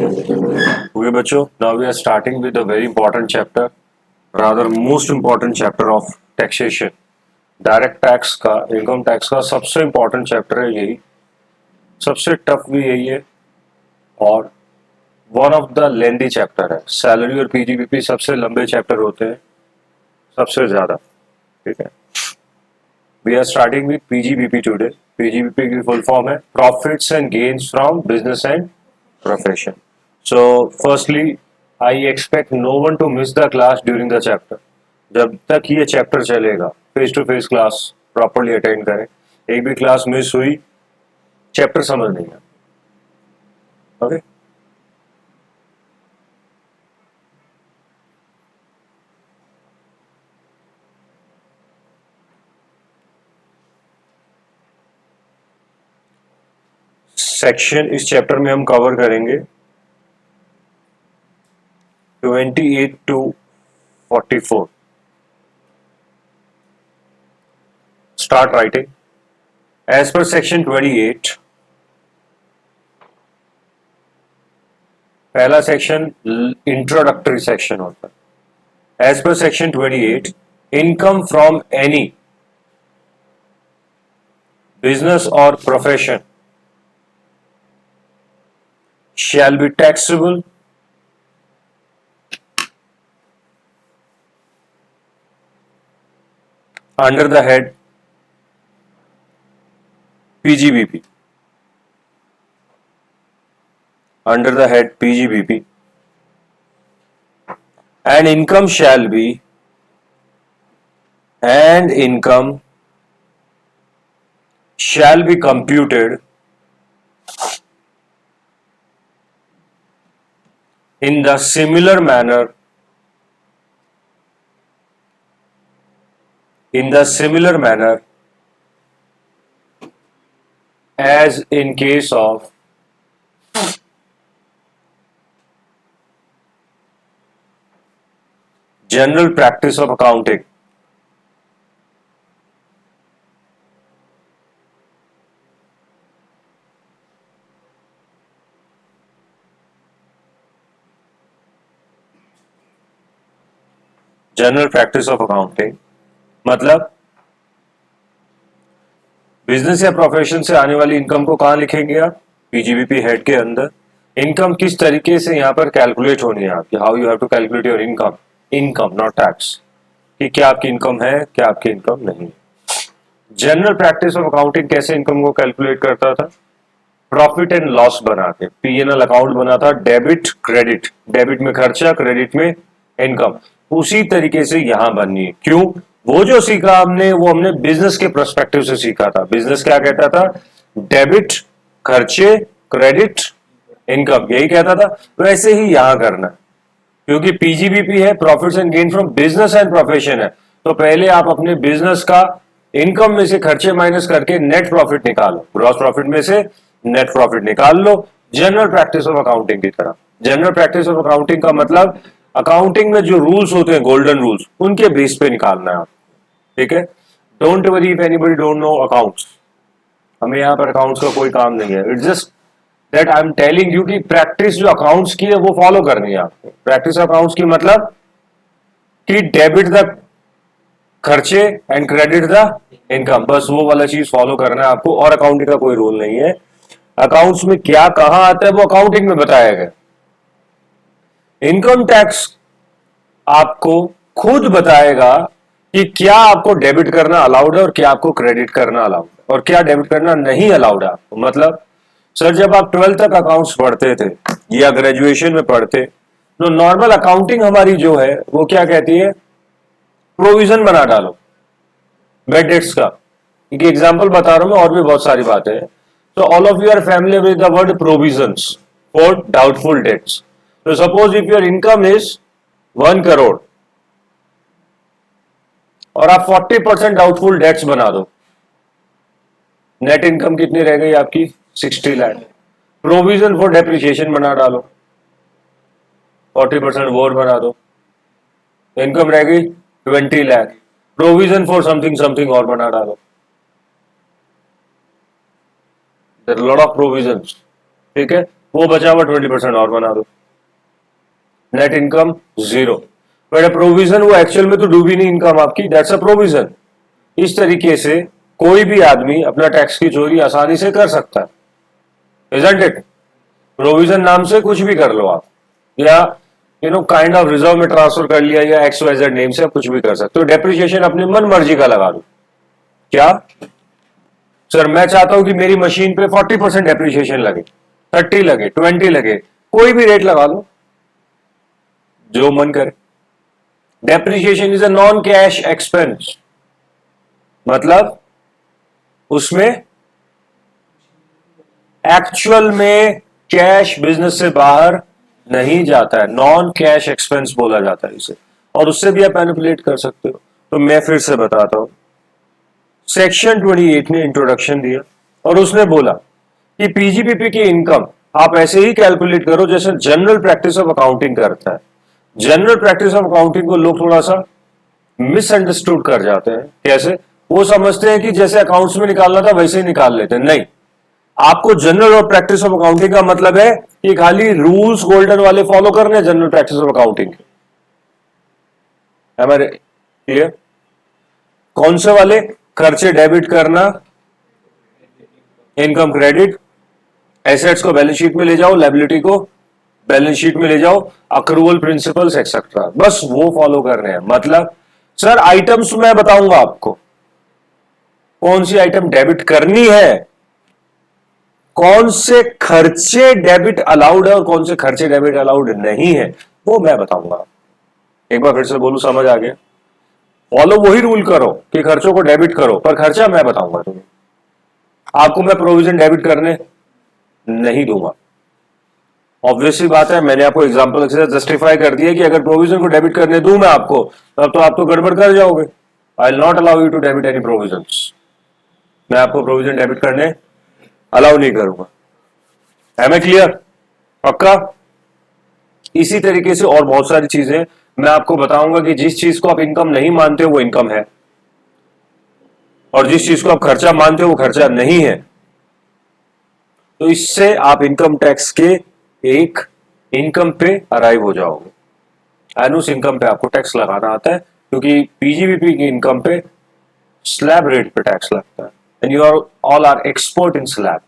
Okay, बच्चों, now we are starting with a very important chapter, rather most important chapter of taxation. Direct tax का, income tax का सबसे important chapter है यही, सबसे tough भी यही है और one of the lengthy chapter है। सैलरी और पीजीबीपी सबसे लंबे चैप्टर होते हैं, सबसे ज्यादा। ठीक है, we are starting with PGBP today. PGBP की फुल फॉर्म है profits and gains from business and profession. So, firstly, I expect no one to miss the class during the chapter. जब तक ये चैप्टर चलेगा face to face class properly attend करें। एक भी class miss हुई, chapter समझ नहीं आया। ओके, सेक्शन इस चैप्टर में हम कवर करेंगे 28 to 44. Start writing. As per section 28, पहला सेक्शन इंट्रोडक्टरी सेक्शन होता है। As per section 28, income from any business or profession shall be taxable under the head PGBP. Under the head PGBP, and income shall be computed in the similar manner as in case of general practice of accounting. General practice of accounting मतलब business या profession से आने वाली income को कहां लिखेंगे आप? PGBP head के अंदर। इनकम किस तरीके से यहां पर कैलकुलेट होनी है आपकी, how you have to calculate your income not tax, कि क्या आपकी इनकम है, क्या आपकी इनकम नहीं है। जनरल प्रैक्टिस ऑफ अकाउंटिंग कैसे इनकम को कैलकुलेट करता था? प्रॉफिट एंड लॉस बना के पीएनएल अकाउंट बना था, डेबिट क्रेडिट, डेबिट में खर्चा, क्रेडिट में इनकम। उसी तरीके से यहां बननी है। क्यों? वो जो सीखा हमने वो हमने बिजनेस के पर्सपेक्टिव से सीखा था। बिजनेस क्या कहता था? डेबिट खर्चे, क्रेडिट इनकम, यही कहता था। वैसे ही यहां करना, क्योंकि पीजीबीपी है profits and gain from business and profession है। तो पहले आप अपने बिजनेस का इनकम में से खर्चे माइनस करके नेट प्रॉफिट निकालो, ग्रॉस प्रॉफिट में से नेट प्रॉफिट निकाल लो, जनरल प्रैक्टिस ऑफ अकाउंटिंग की तरह। जनरल प्रैक्टिस ऑफ अकाउंटिंग का मतलब अकाउंटिंग में जो रूल्स होते हैं, गोल्डन रूल्स, उनके बेस पे निकालना है आप। ठीक है, don't worry if anybody don't know accounts, हमें यहाँ पर अकाउंट्स का कोई काम नहीं है। It's just that I am telling you कि प्रैक्टिस जो अकाउंट्स की है वो फॉलो करनी है आपको। प्रैक्टिस अकाउंट्स की मतलब कि डेबिट द खर्चे एंड क्रेडिट द इनकम, बस वो वाला चीज फॉलो करना है आपको, और अकाउंटिंग का कोई रूल नहीं है। अकाउंट्स में क्या कहां आता है वो अकाउंटिंग में बताया गया। इनकम टैक्स आपको खुद बताएगा कि क्या आपको डेबिट करना अलाउड है और क्या आपको क्रेडिट करना अलाउड है और क्या डेबिट करना नहीं अलाउड है आपको। मतलब सर, जब आप 12th तक अकाउंट्स पढ़ते थे या ग्रेजुएशन में पढ़ते, तो नॉर्मल अकाउंटिंग हमारी जो है वो क्या कहती है? प्रोविजन बना डालो बैड डेट्स का। एक एग्जांपल बता रहा हूं मैं, और भी बहुत सारी बातें हैं। तो all of you are familiar with the word provisions for doubtful debts. तो suppose if your income is 1 crore और आप 40% डाउटफुल डेट्स बना दो, नेट इनकम कितनी रह गई आपकी? 60 लाख। प्रोविजन फॉर डेप्रिसिएशन बना डालो, 40% वो बना दो, इनकम रह गई 20 lakh. Provision for something something और बना डालो। There are lot of provisions. ठीक है, वो बचा हुआ 20% और बना दो, नेट इनकम 0। बट प्रोविजन वो एक्चुअल में तो डूबी नहीं इनकम आपकी, दैट्स अ प्रोविजन। इस तरीके से कोई भी आदमी अपना टैक्स की चोरी आसानी से कर सकता है, इजंट इट? प्रोविजन नाम से कुछ भी कर लो आप, या काइंड ऑफ रिजर्व में ट्रांसफर कर लिया, या XYZ नेम से आप कुछ भी कर सकते हो। डेप्रिसिएशन अपनी मन मर्जी का लगा दो। क्या सर, मैं चाहता हूं कि मेरी मशीन पे 40% डेप्रिसिएशन लगे, 30 लगे, 20 लगे, कोई भी रेट लगा लो, जो मन करे। Depreciation is a non cash expense, मतलब उसमें एक्चुअल में कैश बिजनेस से बाहर नहीं जाता है, नॉन कैश एक्सपेंस बोला जाता है इसे, और उससे भी आप मैनिपुलेट कर सकते हो। तो मैं फिर से बताता हूं, सेक्शन 28 ने इंट्रोडक्शन दिया और उसने बोला कि पीजीबीपी की इनकम आप ऐसे ही कैलकुलेट करो जैसे जनरल प्रैक्टिस ऑफ अकाउंटिंग करता है। जनरल प्रैक्टिस ऑफ अकाउंटिंग को लोग थोड़ा सा मिसअंडरस्टूड कर जाते हैं। कैसे? वो समझते हैं कि जैसे अकाउंट्स में निकालना था वैसे ही निकाल लेते हैं। नहीं, आपको जनरल और प्रैक्टिस ऑफ अकाउंटिंग का मतलब है कि खाली रूल्स गोल्डन वाले फॉलो करने, जनरल प्रैक्टिस ऑफ अकाउंटिंग के। हमारे क्लियर? कौन से वाले? खर्चे डेबिट करना, इनकम क्रेडिट, एसेट्स को बैलेंस शीट में ले जाओ, लायबिलिटी को बैलेंस शीट में ले जाओ, अक्रूवल प्रिंसिपल्स एक्सेट्रा, बस वो फॉलो कर रहे हैं। मतलब सर आइटम्स मैं बताऊंगा आपको कौन सी आइटम डेबिट करनी है, कौन से खर्चे डेबिट अलाउड है और कौन से खर्चे डेबिट अलाउड नहीं है, वो मैं बताऊंगा। एक बार फिर से बोलूं, समझ आ गया? फॉलो वही रूल करो कि खर्चों को डेबिट करो, पर खर्चा मैं बताऊंगा तुम्हें। आपको मैं प्रोविजन डेबिट करने नहीं दूंगा। ऑब्वियसली बात है, मैंने आपको एग्जांपल से जस्टिफाई कर दिया कि अगर प्रोविजन को डेबिट करने दूं मैं आपको, तब तो आप तो गड़बड़ कर जाओगे। I will not allow you to debit any provisions. मैं आपको प्रोविजन डेबिट करने अलाउ नहीं करूंगा। है मैं क्लियर? पक्का? इसी तरीके से और बहुत सारी चीजें मैं आपको बताऊंगा कि जिस चीज को आप इनकम नहीं मानते हो वो इनकम है, और जिस चीज को आप खर्चा मानते हो वो खर्चा नहीं है। तो इससे आप इनकम टैक्स के एक इनकम पे अराइव हो जाओगे, एंड उस इनकम पे आपको टैक्स लगाना आता है, क्योंकि पीजीबीपी की इनकम पे स्लैब रेट पे टैक्स लगता है, and you are all are expert in slab.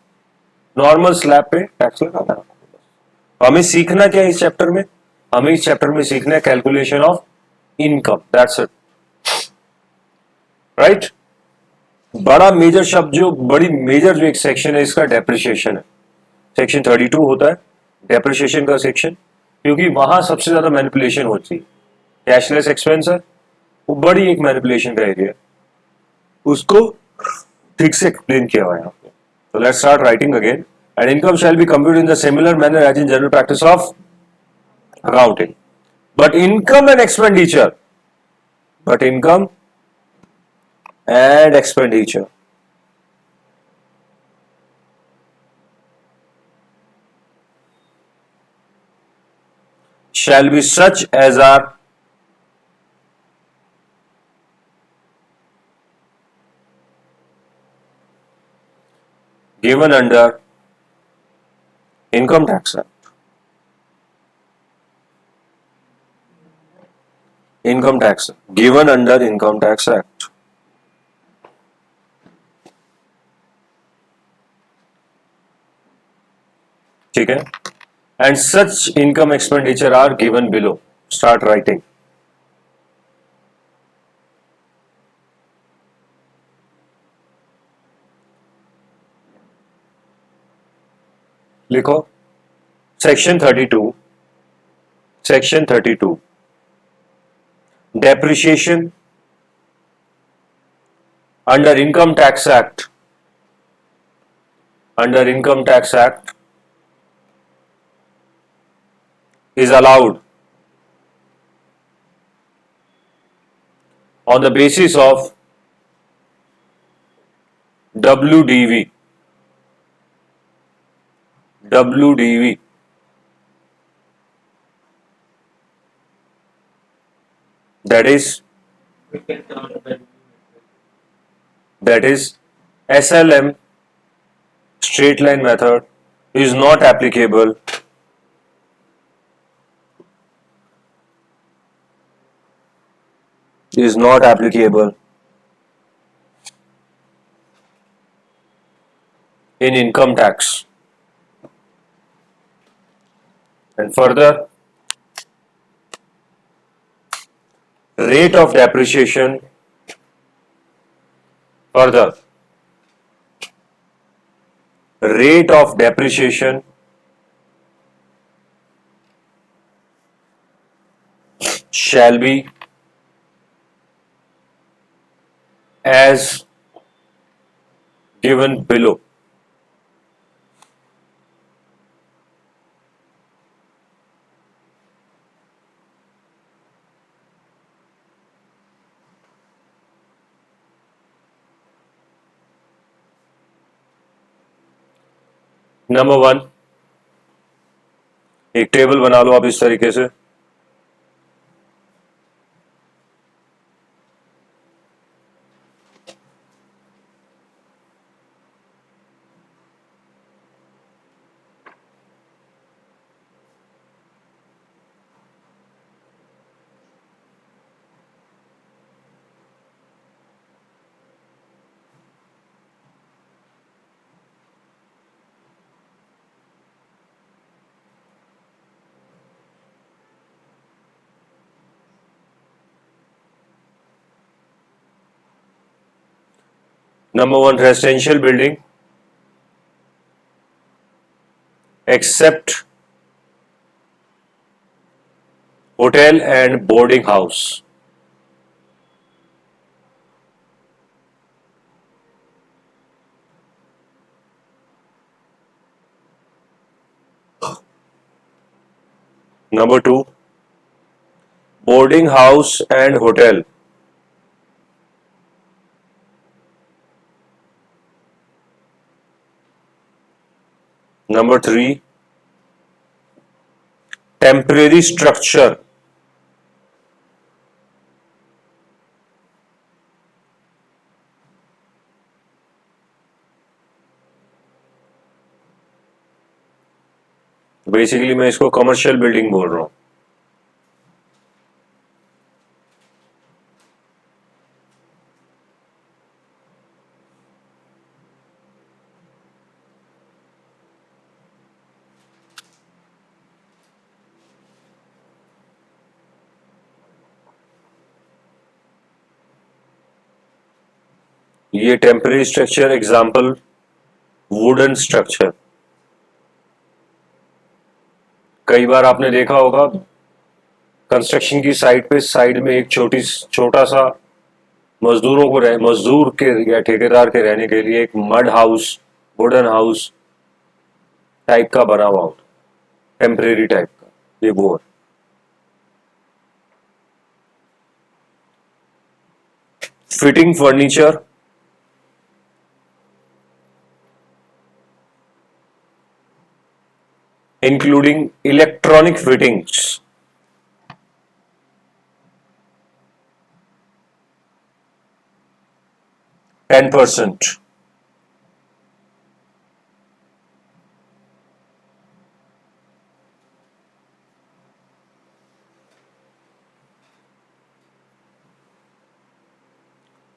Normal slab पे टैक्स लगाना है। तो हमें सीखना क्या है इस चैप्टर में? हमें इस चैप्टर में सीखना है calculation of income, that's it, right? बड़ा मेजर शब्द जो बड़ी मेजर जो एक सेक्शन है इसका डेप्रिसिएशन है। सेक्शन 32 होता है डेप्रिसिएशन का सेक्शन, क्योंकि वहां सबसे ज्यादा मैनिपुलेशन होती है। कैशलेस एक्सपेंस है, वो बड़ी एक मैनिपुलेशन का एरिया, उसको ठीक से एक्सप्लेन किया हुआ है यहाँ पे। So let's start writing again. And income shall be computed in the similar manner as in general practice of accounting. But income and expenditure shall be such as are given under Income Tax Act. Income tax given under Income Tax Act. ठीक है? And such income expenditure are given below. Start writing. लिखो section 32 depreciation under income tax act is allowed on the basis of WDV, that is SLM, straight line method, is not applicable is not applicable in income tax. And further, rate of depreciation, further, rate of depreciation shall be as given below. Number one, एक table बना लो आप इस तरीके से। Number one, residential building except hotel and boarding house. Number two, boarding house and hotel number three, temporary structure basically मैं इसको commercial building बोल रहा हूं। ये temporary structure example wooden structure. कई बार आपने देखा होगा कंस्ट्रक्शन की साइट पे साइड में एक छोटा सा मजदूर के या ठेकेदार के रहने के लिए एक mud house, wooden house type का बना हुआ होता, टेम्परेरी टाइप का, ये वो है। Fitting furniture including electronic fittings, 10%,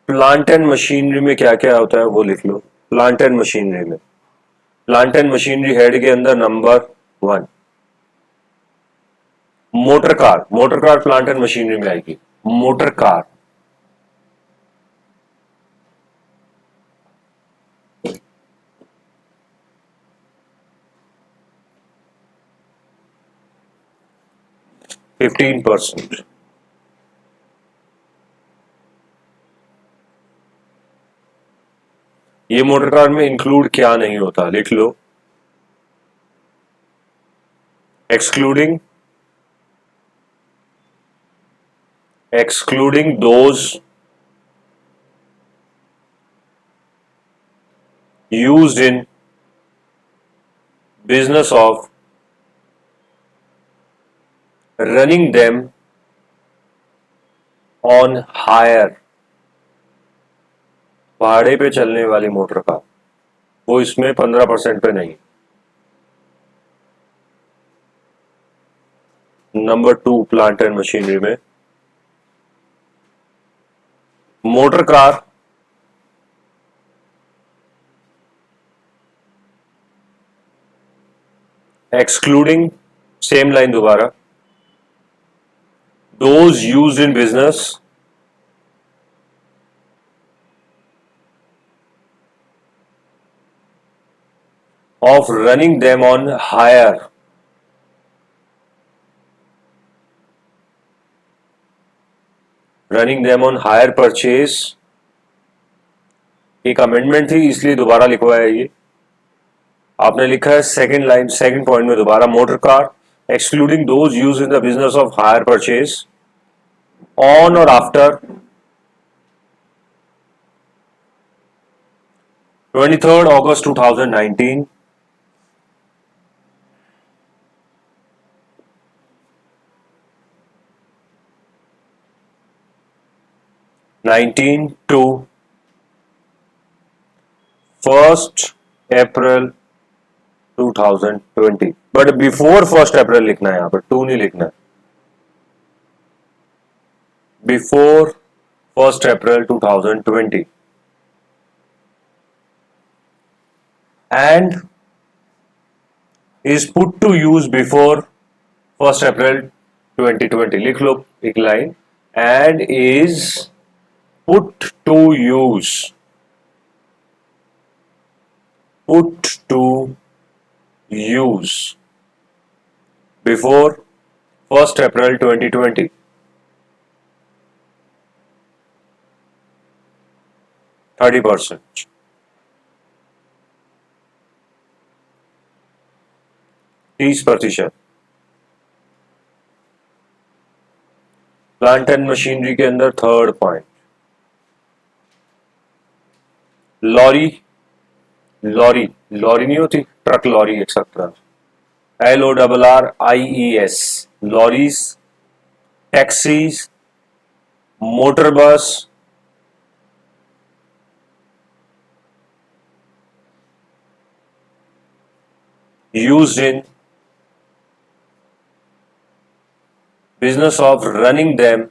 plant and machinery में क्या क्या होता है वो लिख लो। प्लांट एंड मशीनरी में, प्लांट एंड मशीनरी हेड के अंदर number one motor car, motor car plant and machinery में आएगी। Motor car, %15। ये मोटर कार में इंक्लूड क्या नहीं होता लिख लो। excluding those used in business of running them on hire, भाड़े पे चलने वाली मोटर कार, वो इसमें 15% पे नहीं। नंबर 2 प्लांट एंड मशीनरी में motor car, excluding, same line दोबारा, those used in business of running them on hire, running them on hire purchase। एक अमेंडमेंट थी इसलिए दोबारा लिखवाया ये। आपने लिखा है सेकंड लाइन सेकंड पॉइंट में दोबारा motor car excluding those use in the business of hire purchase on or after 23rd August 2019, 19 to 1st April 2020। But before 1st April लिखना है, यहां पर 2 नहीं लिखना है। Before 1st April 2020 and is put to use before 1st April 2020। लिख लो एक line, and is put to use, put to use before 1st April 2020। 30%। %30। Plant and machinery के अंदर third point, lorry, lorry lorry नहीं होती, truck lorry etcetera, LORRIES, lorries, taxis, motor bus, used in business of running them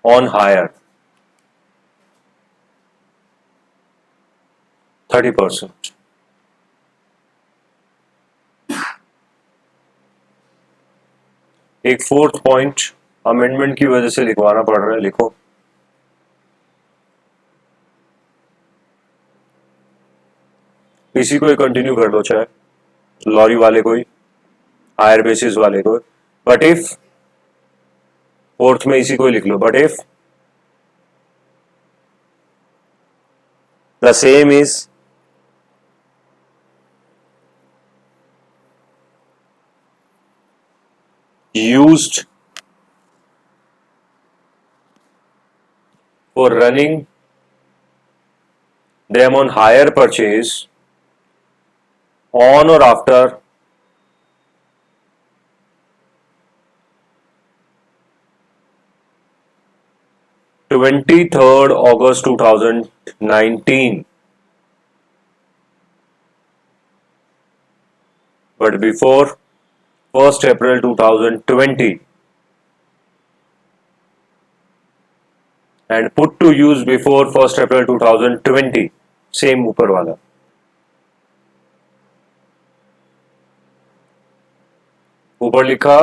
on hire, 30%। एक fourth point amendment की वजह से लिखवाना पड़ रहा है, लिखो। इसी को ही कंटिन्यू कर लो, चाहे लॉरी वाले को ही, हायर बेसिस वाले को। बट इफ, फोर्थ में इसी को ही लिख लो, but if the same is used for running them on hire purchase on or after 23rd August 2019 but before 1st April 2020 and put to use before 1st April 2020। Same ऊपर वाला, ऊपर लिखा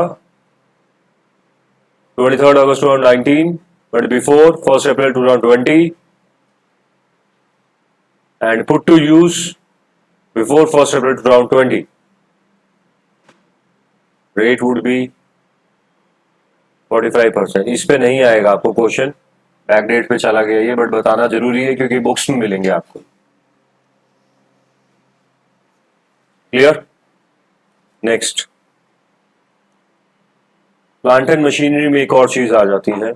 23rd August 2019 but before 1st April 2020 and put to use before 1st April 2020। Rate would be 45%। इस पे नहीं आएगा आपको question, back date पे चला गया ये, बट बताना जरूरी है क्योंकि बुक्स में मिलेंगे आपको। Clear? Next, plant and machinery में एक और चीज आ जाती है,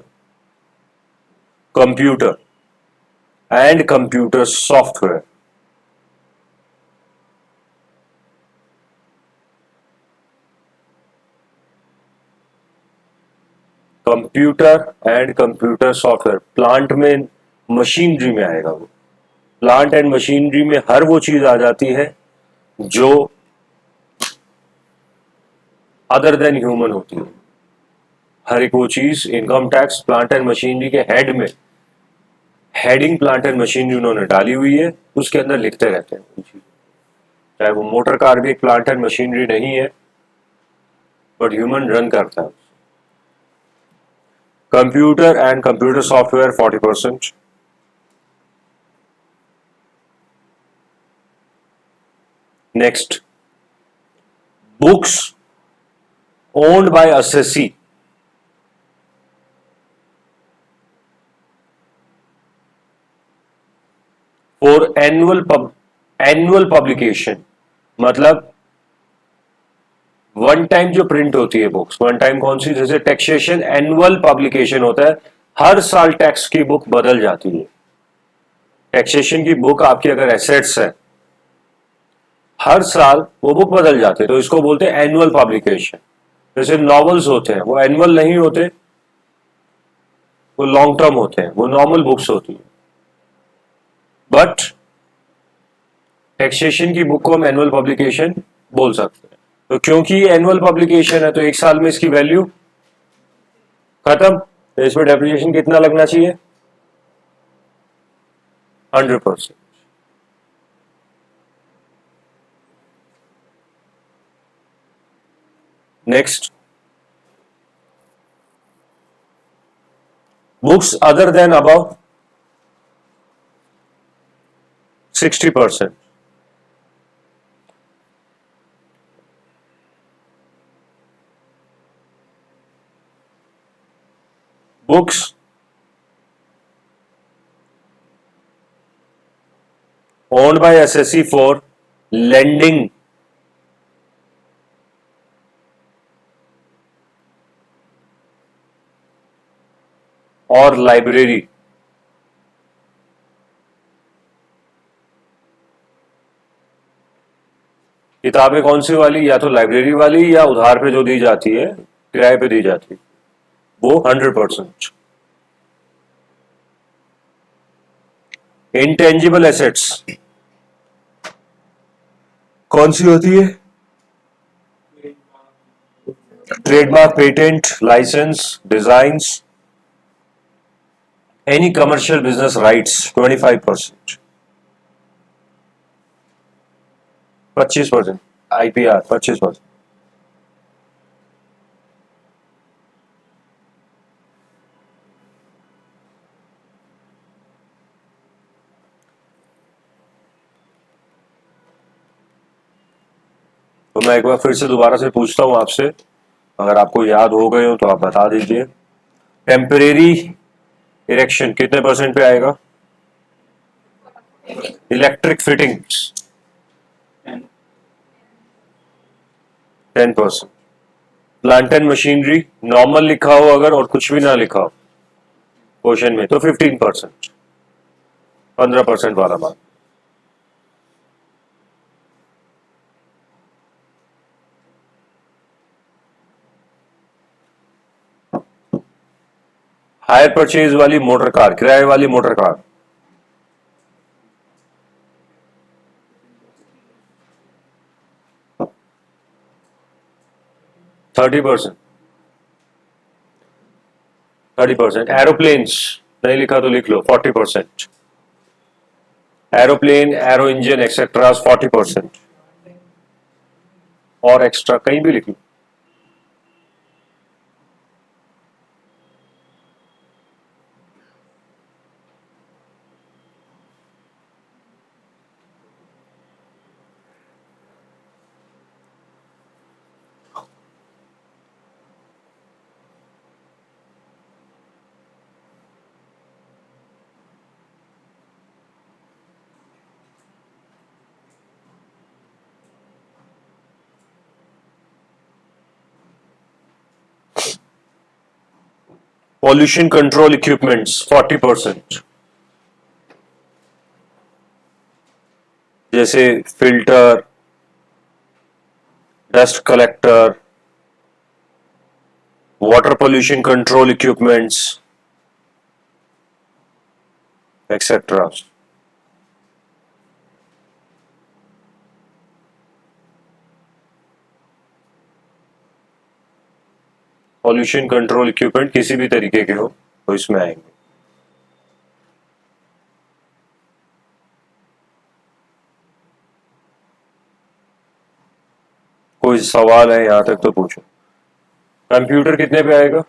computer and computer software. Computer and computer software, plant में मशीनरी में आएगा वो। प्लांट एंड मशीनरी में हर वो चीज आ जाती है जो अदर देन ह्यूमन होती है। हर एक वो चीज income tax plant and machinery के हेड में, हेडिंग प्लांट एंड मशीनरी उन्होंने डाली हुई है, उसके अंदर लिखते रहते हैं उन चीजों। चाहे वो मोटर कार भी एक प्लांट एंड मशीनरी नहीं है, बट ह्यूमन रन करता है। Computer and computer software 40%। Next, books owned by assessee for annual publication, मतलब वन टाइम जो प्रिंट होती है बुक्स, वन टाइम कौन सी, जैसे टैक्सेशन एनुअल पब्लिकेशन होता है, हर साल टैक्स की बुक बदल जाती है। टैक्सेशन की बुक आपकी अगर एसेट्स है, हर साल वो बुक बदल जाते हैं, तो इसको बोलते हैं एनुअल पब्लिकेशन। जैसे नॉवेल्स होते हैं वो एनुअल नहीं होते, वो लॉन्ग टर्म होते हैं, वो नॉर्मल बुक्स होती है। बट टैक्सेशन की बुक को हम एनुअल पब्लिकेशन बोल सकते हैं। तो क्योंकि एनुअल पब्लिकेशन है तो एक साल में इसकी वैल्यू खत्म, तो इसमें डेप्रिसिएशन कितना लगना चाहिए, 100%। Next, books other than above 60%। Books owned by SSE for lending और लाइब्रेरी। किताबें कौन सी वाली, या तो लाइब्रेरी वाली या उधार पे जो दी जाती है, किराए पे दी जाती है, वो 100%। इंटेंजिबल एसेट्स कौन सी होती है, trademark, patent, licence, designs, any commercial business rights 25%। 25% IPR 25%। तो मैं एक बार फिर से दोबारा से पूछता हूं आपसे, अगर आपको याद हो गए हो तो आप बता दीजिए। टेम्परेरी इरेक्शन कितने परसेंट पे आएगा, electric fittings 10%। Plant and machinery normal लिखा हो अगर और कुछ भी ना लिखा हो क्वेश्चन में तो 15%, 15% वाला बात। हायर परचेज वाली मोटर कार, किराए वाली मोटर कार 30%, 30%। एरोप्लेन्स नहीं लिखा तो लिख लो 40%। एरोप्लेन, एरो इंजन एक्सेट्रा 40%, और एक्स्ट्रा कहीं भी लिख लो। पॉल्यूशन कंट्रोल इक्विपमेंट्स 40%, जैसे filter, dust collector, water pollution control equipments, etcetera. Pollution control equipment किसी भी तरीके के हो तो इसमें आएंगे। कोई सवाल है यहां तक तो पूछो। कंप्यूटर कितने पे आएगा?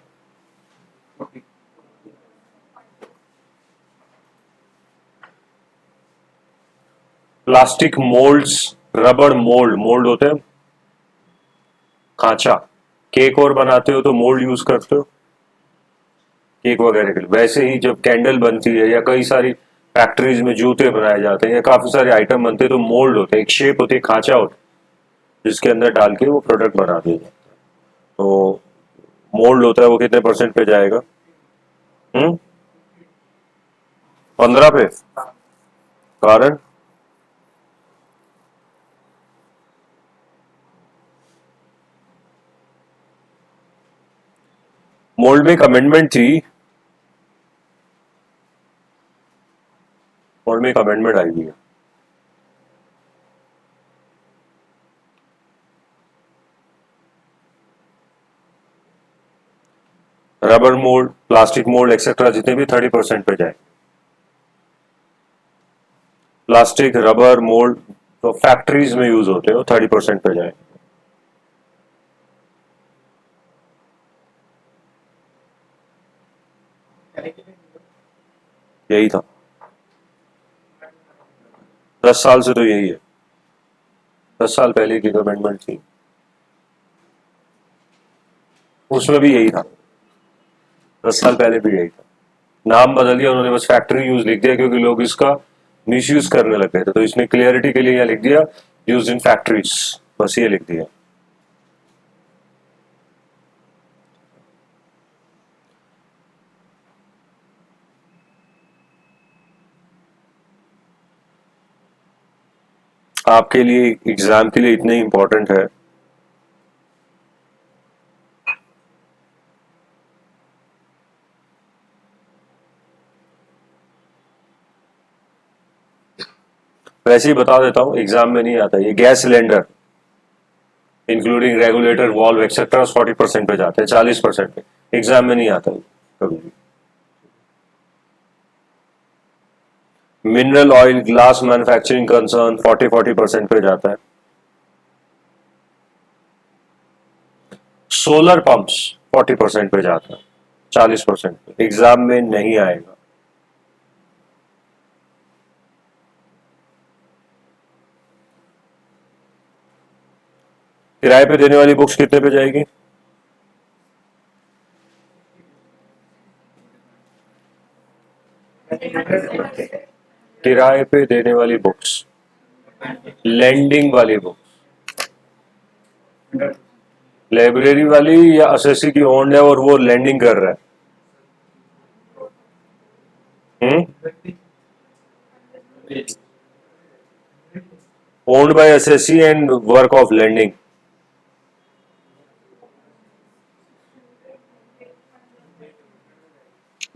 प्लास्टिक मोल्ड्स, रबड़ मोल्ड, मोल्ड होते हैं खांचा, केक और बनाते हो तो मोल्ड यूज करते हो केक वगैरह के लिए। वैसे ही जब कैंडल बनती है या कई सारी फैक्ट्रीज में जूते बनाए जाते हैं या काफी सारे आइटम बनते हैं तो मोल्ड होते हैं, एक शेप होती है, खांचा होता है जिसके अंदर डाल के वो प्रोडक्ट बना दिया जाता है। तो मोल्ड होता है वो कितने परसेंट पे जाएगा? 15 पे। कारण? मोल्ड में एक अमेंडमेंट थी, मोल्ड में एक अमेंडमेंट आई हुई है। Rubber mould, plastic mould etcetera जितने भी 30% पे जाए। प्लास्टिक रबर मोल्ड तो फैक्ट्रीज में यूज होते हो 30% पे जाए। यही था 10 साल से, तो यही है। 10 साल पहले की अमेंडमेंट थी उसमें भी यही था, 10 साल पहले भी यही था। नाम बदल दिया उन्होंने, बस फैक्ट्री यूज लिख दिया क्योंकि लोग इसका मिसयूज करने लग गए थे, तो इसने क्लियरिटी के लिए यह लिख दिया यूज इन फैक्ट्रीज, बस ये लिख दिया। आपके लिए एग्जाम के लिए इतने इंपॉर्टेंट है। वैसे ही बता देता हूं, एग्जाम में नहीं आता ये gas cylinder including regulator valve etcetera 40% पे जाते हैं, 40% पे। एग्जाम में नहीं आता कभी भी। Mineral oil glass manufacturing concern 40% पे जाता है। सोलर पंप्स 40% पे जाता है, 40% पे। एग्जाम में नहीं आएगा। किराए पे देने वाली बुक्स कितने पे जाएगी? किराए पे देने वाली बुक्स, लेंडिंग वाली बुक्स, लाइब्रेरी वाली या एसएससी की ओन्ड है और वो लेंडिंग कर रहा है? Owned by SSC and work of lending.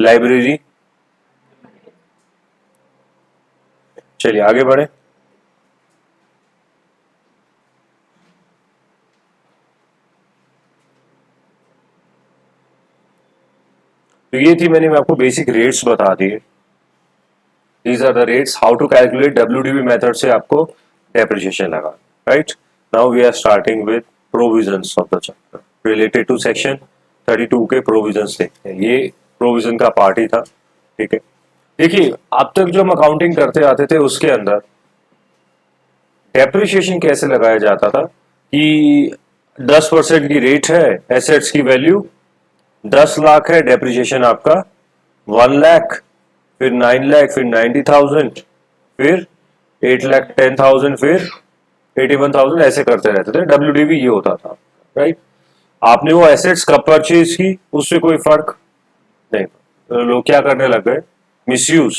Library. चलिए आगे बढ़े। तो ये थी, मैंने आपको बेसिक रेट्स बता दिए। These are the rates, how to calculate WDV method से आपको डेप्रिसिएशन लगा। Right now we are starting with provisions of the chapter related to section 32 के प्रोविजंस देखते हैं। ये प्रोविजन का पार्ट ही था। ठीक है, देखिए अब तक जो हम अकाउंटिंग करते आते थे उसके अंदर डेप्रिसिएशन कैसे लगाया जाता था कि 10% की रेट है, एसेट्स की वैल्यू 10 लाख है, डेप्रिसिएशन आपका 1 लाख, फिर 9 लाख, फिर 90,000, फिर 8 लाख 10,000, फिर 81,000, ऐसे करते रहते थे। डब्ल्यूडीबी ये होता था। राइट, आपने वो एसेट्स कब परचेज की उससे कोई फर्क नहीं। लोग क्या करने लग गए, मिसयूज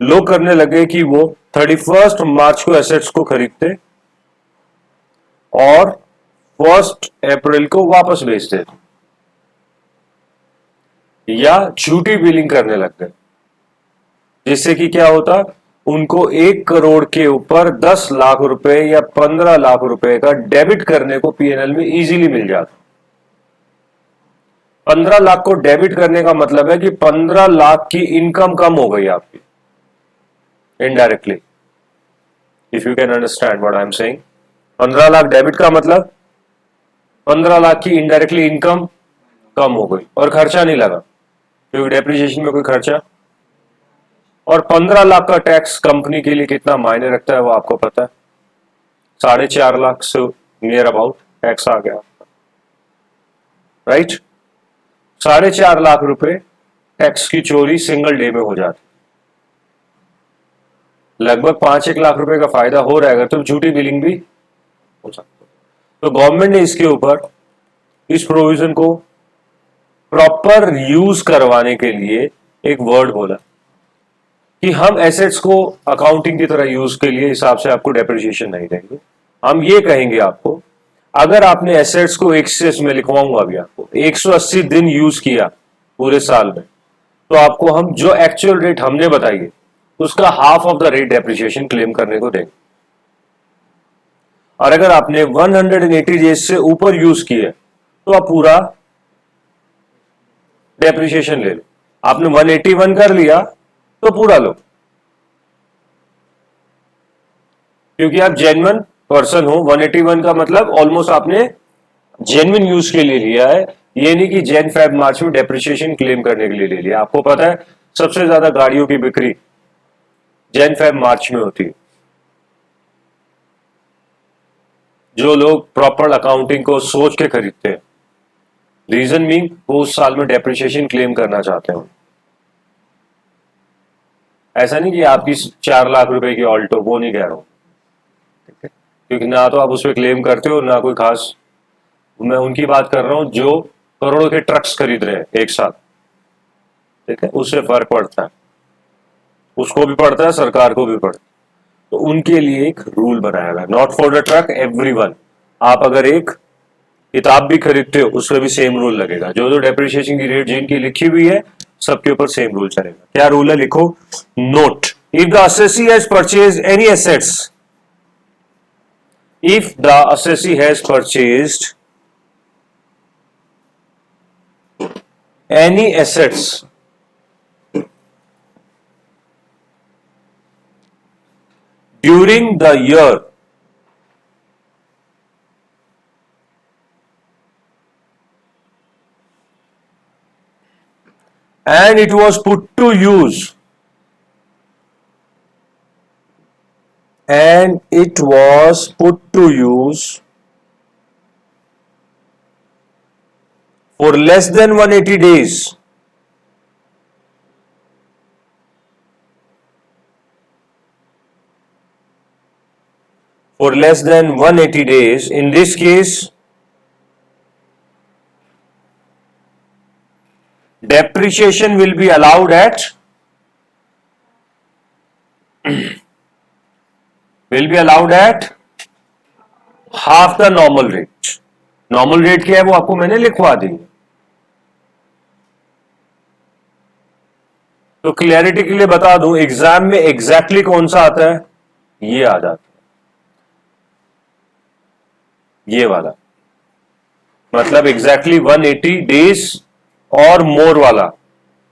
लोग करने लगे कि वो 31 मार्च को एसेट्स को खरीदते और 1 अप्रैल को वापस बेच देते, या झूठी बिलिंग करने लग गए। जिससे कि क्या होता, उनको 1 करोड़ के ऊपर 10 लाख रुपए या 15 लाख रुपए का डेबिट करने को पीएनएल में इजीली मिल जाता। 15 लाख को डेबिट करने का मतलब है कि 15 लाख की इनकम कम हो गई आपकी indirectly, if you can understand what I am saying. 15 lakh debit का मतलब 15 लाख की इनडायरेक्टली इनकम कम हो गई और खर्चा नहीं लगा, क्योंकि डेप्रिसिएशन में कोई खर्चा। और 15 लाख का टैक्स कंपनी के लिए कितना मायने रखता है वो आपको पता है, 4.5 लाख से नियर अबाउट टैक्स आ गया, राइट। 4.5 लाख रुपए टैक्स की चोरी सिंगल डे में हो जाती, लगभग 5-1 लाख रुपए का फायदा हो रहेगा, तो झूठी बिलिंग भी हो सकती है। तो गवर्नमेंट ने इसके ऊपर इस प्रोविजन को प्रॉपर यूज करवाने के लिए एक वर्ड बोला कि हम एसेट्स को अकाउंटिंग की तरह यूज के लिए हिसाब से आपको डेप्रिसिएशन नहीं देंगे। हम ये कहेंगे आपको, अगर आपने एसेट्स को एक्सेस में लिखवाऊंगा अभी आपको 180 दिन यूज किया पूरे साल में, तो आपको हम जो एक्चुअल रेट हमने बताई है उसका half of the rate depreciation claim करने को देंगे। और अगर आपने 180 डेज से ऊपर यूज किया तो आप पूरा डेप्रिसिएशन ले लो। आपने 181 कर लिया तो पूरा लो, क्योंकि आप जेन्युइन पर्सन हो। 181 का मतलब ऑलमोस्ट आपने जेन्युइन यूज के लिए लिया है, ये नहीं कि जैन फेब मार्च में डेप्रिसिएशन क्लेम करने के लिए ले लिया। आपको पता है सबसे ज्यादा गाड़ियों की बिक्री जैन फेब मार्च में होती है। जो लोग प्रॉपर अकाउंटिंग को सोच के खरीदते हैं, रीजन मीन वो उस साल में डेप्रिसिएशन क्लेम करना चाहते हैं। ऐसा नहीं कि आपकी 4 लाख रुपए की ऑल्टो, वो नहीं कह रहा हूं, क्योंकि ना तो आप उस पर क्लेम करते हो ना कोई खास। मैं उनकी बात कर रहा हूं जो करोड़ों के ट्रक्स खरीद रहे हैं एक साथ, ठीक है, उससे फर्क पड़ता है, उसको भी पड़ता है, सरकार को भी पड़ता है। तो उनके लिए एक रूल बनाया गया, not for the truck everyone. आप अगर एक किताब भी खरीदते हो उसमें भी सेम रूल लगेगा। जो जो डेप्रिसिएशन की रेट जिनकी लिखी हुई है सबके ऊपर सेम रूल चलेगा। क्या रूल है, लिखो, note, if the assessee has purchased any assets, if the assessee has purchased any assets during the year and it was put to use for less than 180 days, in this case depreciation will be allowed at half the normal rate. Normal rate क्या है वो आपको मैंने लिखवा दी। तो clarity के लिए बता दूं, एग्जाम में एग्जैक्टली कौन सा आता है, ये आ जाता है, ये वाला, मतलब एग्जैक्टली 180 डेज और मोर वाला।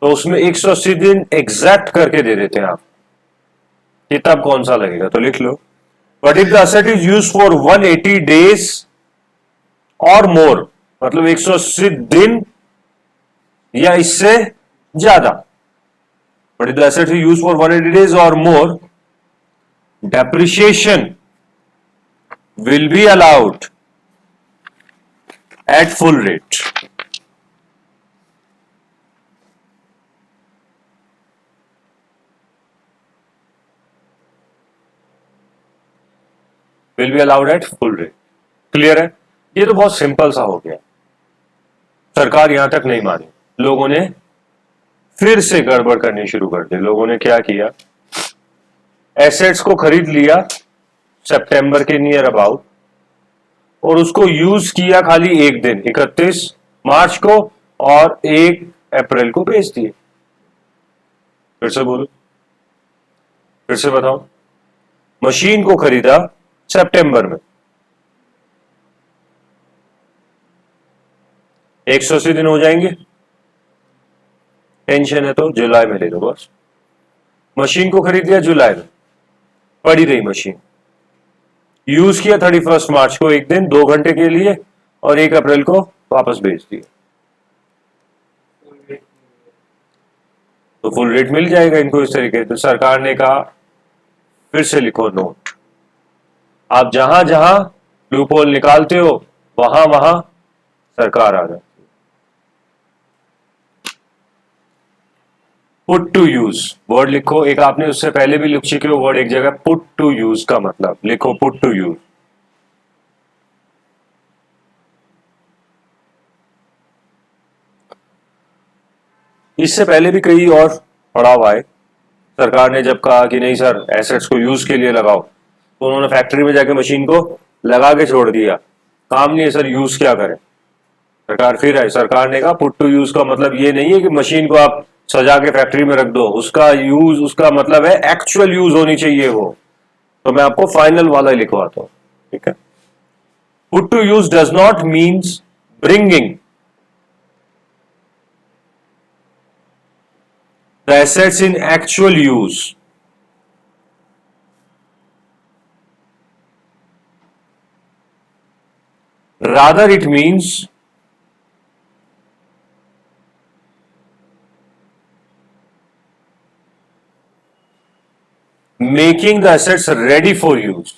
तो उसमें 180 दिन एग्जैक्ट करके दे देते हैं आप कि तब कौन सा लगेगा, तो लिख लो। But if the asset is use for 180 days or more, मतलब 180 दिन या इससे ज्यादा, but if the asset is use for 180 days or more, depreciation will be allowed at full rate. Will be allowed at full rate. Clear है? ये तो बहुत simple सा हो गया। सरकार यहां तक नहीं मानी, लोगों ने फिर से गड़बड़ करनी शुरू कर दी। लोगों ने क्या किया, एसेट्स को खरीद लिया सितंबर के नियर अबाउट और उसको यूज किया खाली एक दिन 31 मार्च को और 1 अप्रैल को बेच दिए। फिर से बोलो, फिर से बताओ, मशीन को खरीदा सितंबर में, 180 दिन हो जाएंगे, टेंशन है तो जुलाई में ले लो बस। मशीन को खरीद लिया जुलाई में, पड़ी रही मशीन, यूज किया 31 मार्च को, एक दिन 2 घंटे के लिए, और 1 अप्रैल को वापस भेज दिया, तो फुल रेट मिल जाएगा इनको इस तरीके से। तो सरकार ने कहा, फिर से लिखो नोट, आप जहां जहां लूपहोल निकालते हो वहां वहां सरकार आ जाती है। पुट टू यूज वर्ड लिखो, एक आपने उससे पहले भी लिख चुके हो वर्ड एक जगह, पुट टू यूज का मतलब लिखो, पुट टू यूज। इससे पहले भी कई और पड़ा हुआ है। सरकार ने जब कहा कि नहीं सर एसेट्स को यूज के लिए लगाओ, तो उन्होंने फैक्ट्री में जाके मशीन को लगा के छोड़ दिया, काम नहीं है सर, यूज क्या करें। सरकार फिर आई, सरकार ने कहा पुट टू यूज का मतलब ये नहीं है कि मशीन को आप सजा के फैक्ट्री में रख दो, उसका यूज, उसका मतलब है एक्चुअल यूज होनी चाहिए वो। तो मैं आपको फाइनल वाला ही लिखवाता हूं, ठीक है। Put to use does not means bringing the assets in actual use. Rather, it means making the assets ready for use.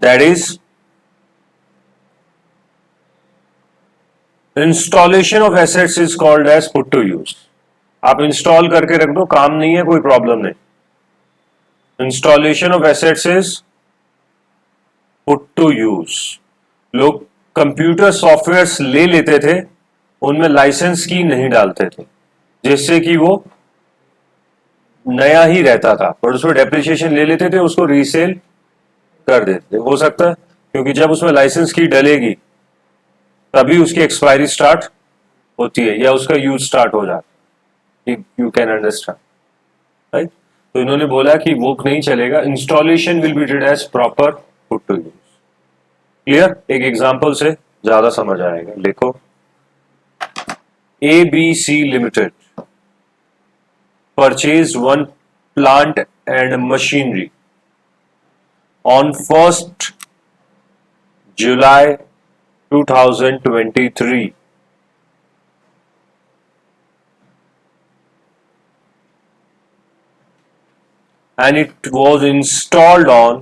That is, installation of assets is called as put to use. आप install करके रख दो, काम नहीं है, कोई problem नहीं। Installation of assets is put to use. लोग कंप्यूटर सॉफ्टवेयर्स ले लेते थे, उनमें लाइसेंस की नहीं डालते थे, जिससे कि वो नया ही रहता था, पर उसमें डेप्रिसिएशन ले लेते थे, उसको रीसेल कर देते। हो सकता है क्योंकि जब उसमें लाइसेंस की डलेगी तभी उसकी एक्सपायरी स्टार्ट होती है या उसका यूज स्टार्ट हो जाता है, यू कैन अंडरस्टैंड, राइट। तो इन्होंने बोला कि वो नहीं चलेगा, installation will be treated as proper put to use. Clear, एक एग्जांपल से ज्यादा समझ आएगा, देखो, ABC limited purchase one plant and machinery on 1st July 2023, and it was installed on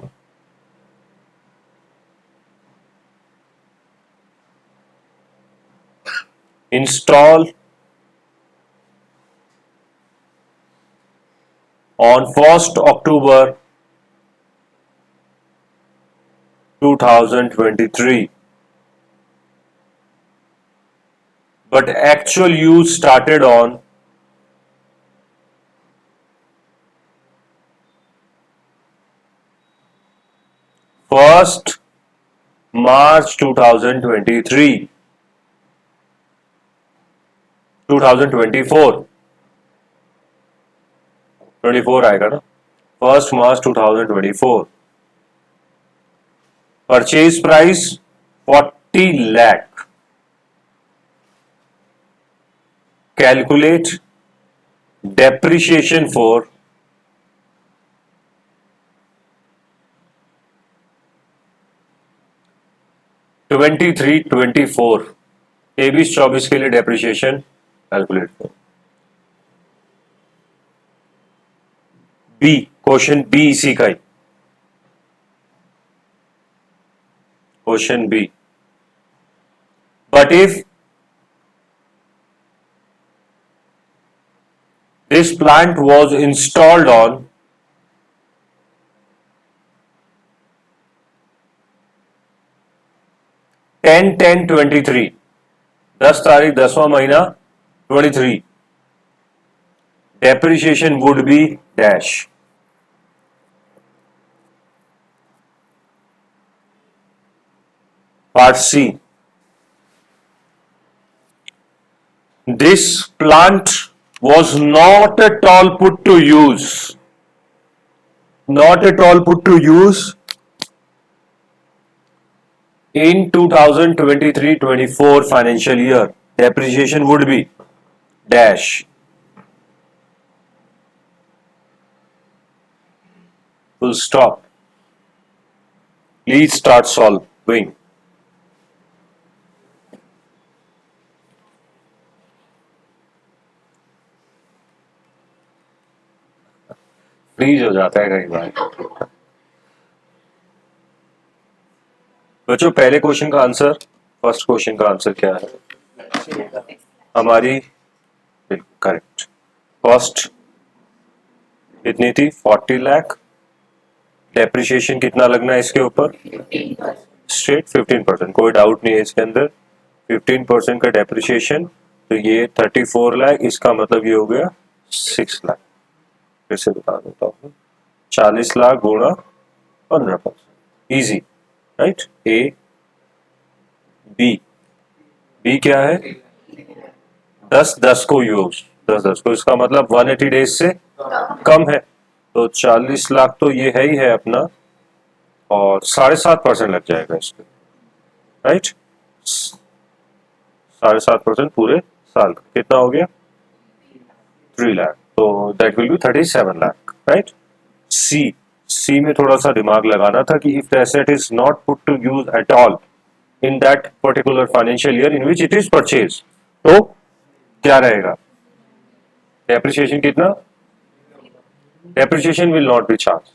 on 1st October 2023, but actual use started on 1st March 2023, 2024, 24 आएगा ना, 1st March 2024। Purchase price 40 lakh. Calculate depreciation for 23-24, 23-24 के लिए depreciation calculate करो। B, question B इसी का ही, question B. But if this plant was installed on 10/10/23, 10 तारीख 10वां महीना 23, depreciation would be dash। Part C. This plant was not at all put to use. Not at all put to use in 2023-24 financial year. Depreciation would be dash. Full stop. Please start solving. Freeze हो जाता है कई बार। बच्चों पहले question का answer, first question का answer क्या है हमारी? करेक्ट। कॉस्ट कितनी थी? 40 लाख। डेप्रिसिएशन कितना लगना है इसके ऊपर? स्ट्रेट 15%, कोई डाउट नहीं है इसके अंदर। 15% का डेप्रिसिएशन, तो ये 34 लाख, इसका मतलब ये हो गया 6 लाख। फिर से बता देता हूँ, 40 लाख गुणा 15%, easy, right? A B, B क्या है? 10 को यूज, 10 को, इसका मतलब 180 डेज से कम है, तो 40 लाख तो ये है ही है अपना, और 7.5% लग जाएगा इस पे, राइट? 7.5% पूरे साल का कितना हो गया? 3 लाख, तो that will be 37 lakh, right? C, C में थोड़ा सा दिमाग लगाना था कि if the asset is not put to use at all in that particular financial year in which it is purchase, तो क्या रहेगा? डेप्रिसिएशन कितना? Depreciation will not be charge,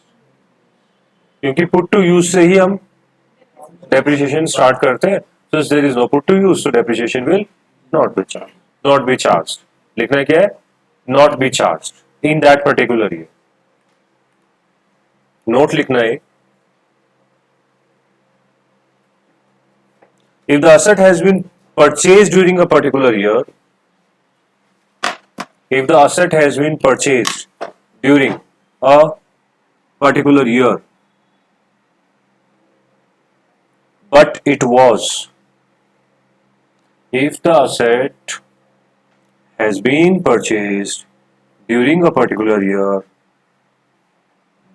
क्योंकि पुट टू यूज से ही हम डेप्रिसिएशन स्टार्ट करते हैं। So there is no put to use, so depreciation will not be charged. Not be charged. लिखना क्या है? Not be charged in that particular year. Note लिखना है, if the asset has been purchased during a particular year, if the asset has been purchased during a particular year, but it was, if the asset has been purchased during a particular year,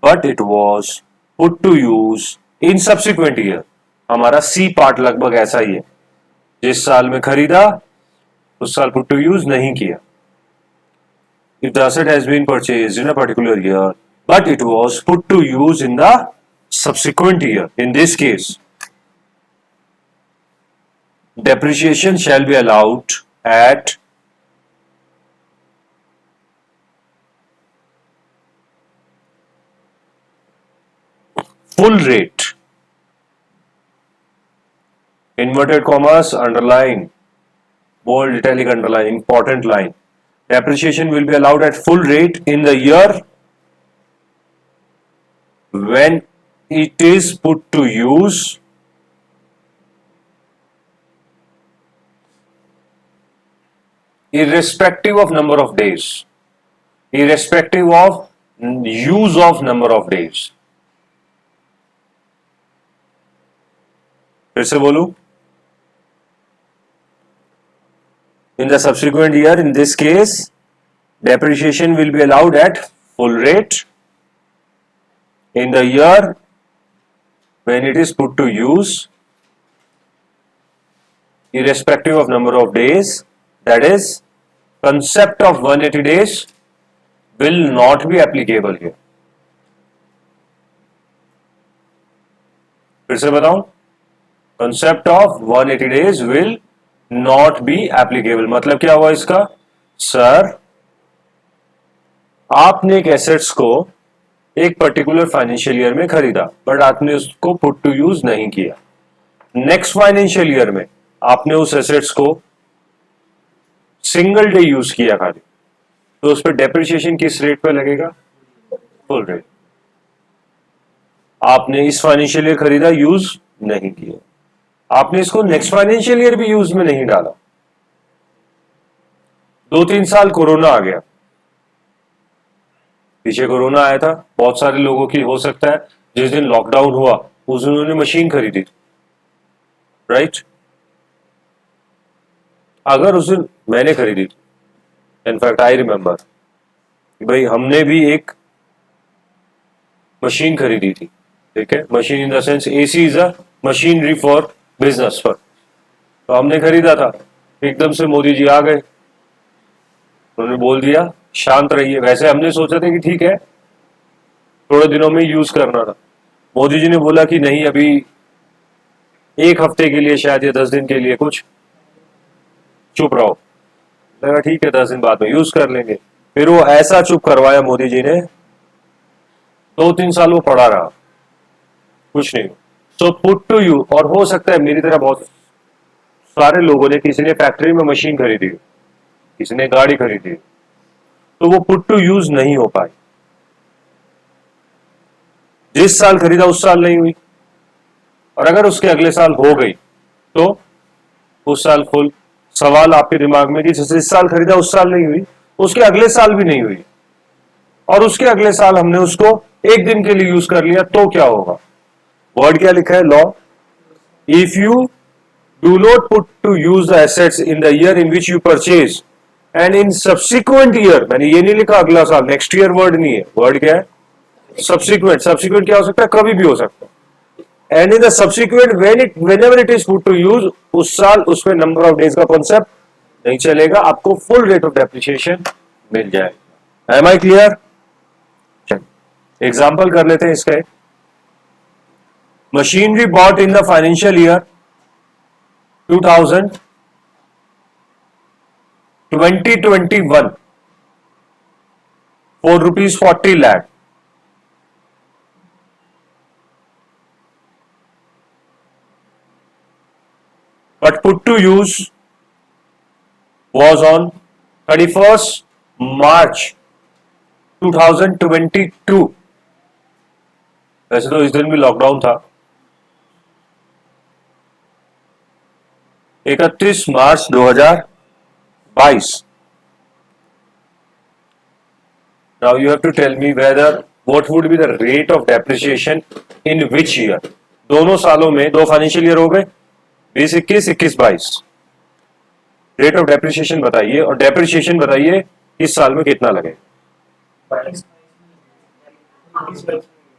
but it was put to use in subsequent year, हमारा C part लगभग ऐसा ही है, जिस साल में खरीदा उस साल put to use नहीं किया। If the asset has been purchased in a particular year, but it was put to use in the subsequent year, in this case, depreciation shall be allowed at full rate. Inverted commas, underline, bold, italic, underline, important line. Depreciation will be allowed at full rate in the year when it is put to use irrespective of number of days, irrespective of use of number of days. फिर से बोलूं, in the subsequent year, in this case, depreciation will be allowed at full rate in the year when it is put to use irrespective of number of days, that is, concept of 180 days will not be applicable here. फिर से बताऊं, concept of 180 days will not be applicable। मतलब क्या हुआ इसका? Sir, आपने एक assets को एक पर्टिकुलर फाइनेंशियल ईयर में खरीदा, बट आपने उसको पुट टू यूज नहीं किया। नेक्स्ट फाइनेंशियल ईयर में आपने उस एसेट्स को सिंगल डे यूज किया खाली, तो उस पर डेप्रिसिएशन किस रेट पे लगेगा? Full rate. आपने इस फाइनेंशियल ईयर खरीदा, यूज नहीं किया, आपने इसको नेक्स्ट फाइनेंशियल ईयर भी यूज में नहीं डाला, 2-3 साल कोरोना आ गया, पीछे कोरोना आया था, बहुत सारे लोगों की हो सकता है जिस दिन लॉकडाउन हुआ उस दिन उन्होंने मशीन खरीदी, राइट। अगर उस दिन मैंने खरीदी थी, इनफैक्ट आई रिमेंबर, भाई हमने भी एक मशीन खरीदी थी, ठीक है, machine in the sense AC is a machinery for business पर, तो हमने खरीदा था। एकदम से मोदी जी आ गए, उन्होंने बोल दिया शांत रहिए। वैसे हमने सोचा था कि ठीक है थोड़े दिनों में यूज करना था, मोदी जी ने बोला कि नहीं अभी एक हफ्ते के लिए शायद या 10 दिन के लिए कुछ चुप रहो। लगा ठीक है 10 दिन बाद में यूज कर लेंगे। फिर वो ऐसा चुप करवाया मोदी जी ने, 2-3 साल वो पड़ा रहा, कुछ नहीं। सो पुट टू यू, और हो सकता है मेरी तरह बहुत सारे लोगों ने, किसी ने फैक्ट्री में मशीन खरीदी, किसी ने गाड़ी खरीदी, तो वो पुट टू यूज नहीं हो पाई। जिस साल खरीदा उस साल नहीं हुई, और अगर उसके अगले साल हो गई तो उस साल फुल। सवाल आपके दिमाग में कि जिस साल खरीदा उस साल नहीं हुई, उसके अगले साल भी नहीं हुई, और उसके अगले साल हमने उसको एक दिन के लिए यूज कर लिया, तो क्या होगा? वर्ड क्या लिखा है? Law. If you do not put to use the assets in the year in which you purchase and in subsequent year, मैंने ये नहीं लिखा अगला साल, नेक्स्ट ईयर वर्ड नहीं है, वर्ड क्या है? सब्सिक्वेंट। सब्सिक्वेंट क्या हो सकता है? कभी भी हो सकता है। And in the subsequent whenever it is put to use, उस साल उसमें नंबर ऑफ डेज का कॉन्सेप्ट नहीं चलेगा, आपको फुल रेट ऑफ डेप्रिसिएशन मिल जाएगा। Am I clear? एग्जाम्पल कर लेते हैं इसका। Machinery bought in the financial year 2021 for ₹40 lakh, but put to use was on 31st March 2022। वैसे तो इस दिन भी लॉकडाउन था। 31 मार्च 2022। Now you have to tell me whether what would be the rate of depreciation in which year। दोनों सालों में, दो फाइनेंशियल ईयर हो गए, 2021, 21-22। रेट ऑफ डेप्रिसिएशन बताइए, और डेप्रिसिएशन बताइए इस साल में कितना लगे।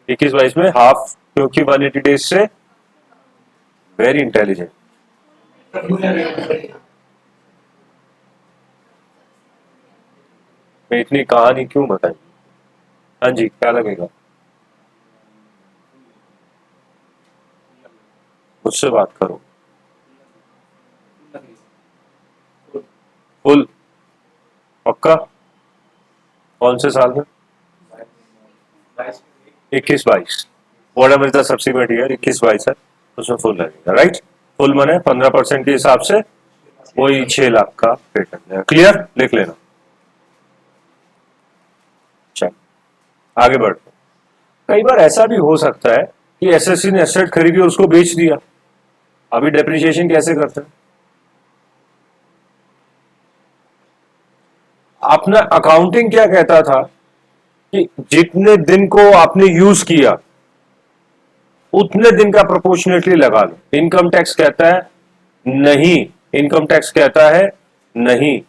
21-22 में हाफ, क्योंकि 180 डेज से। Very intelligent. मैं इतनी कहानी क्यों बताई? हाँ जी, क्या लगेगा? मुझसे बात करो। फुल पक्का? कौन से साल में? 21-22। Whatever is the subsequent year, 21-22 है, उसमें फुल लगेगा, राइट। फुल मने 15% के हिसाब से वही 6 लाख का रेट लग जाएगा। क्लियर? लिख लेना। चल आगे बढ़ते। कई बार ऐसा भी हो सकता है कि एसएससी ने एसेट खरीदी और उसको बेच दिया, अभी डेप्रिसिएशन कैसे करते हैं? अपना अकाउंटिंग क्या कहता था कि जितने दिन को आपने यूज किया उतने दिन का प्रोपोर्शनेटली लगा लो। इनकम टैक्स कहता है नहीं, इनकम टैक्स कहता है नहीं,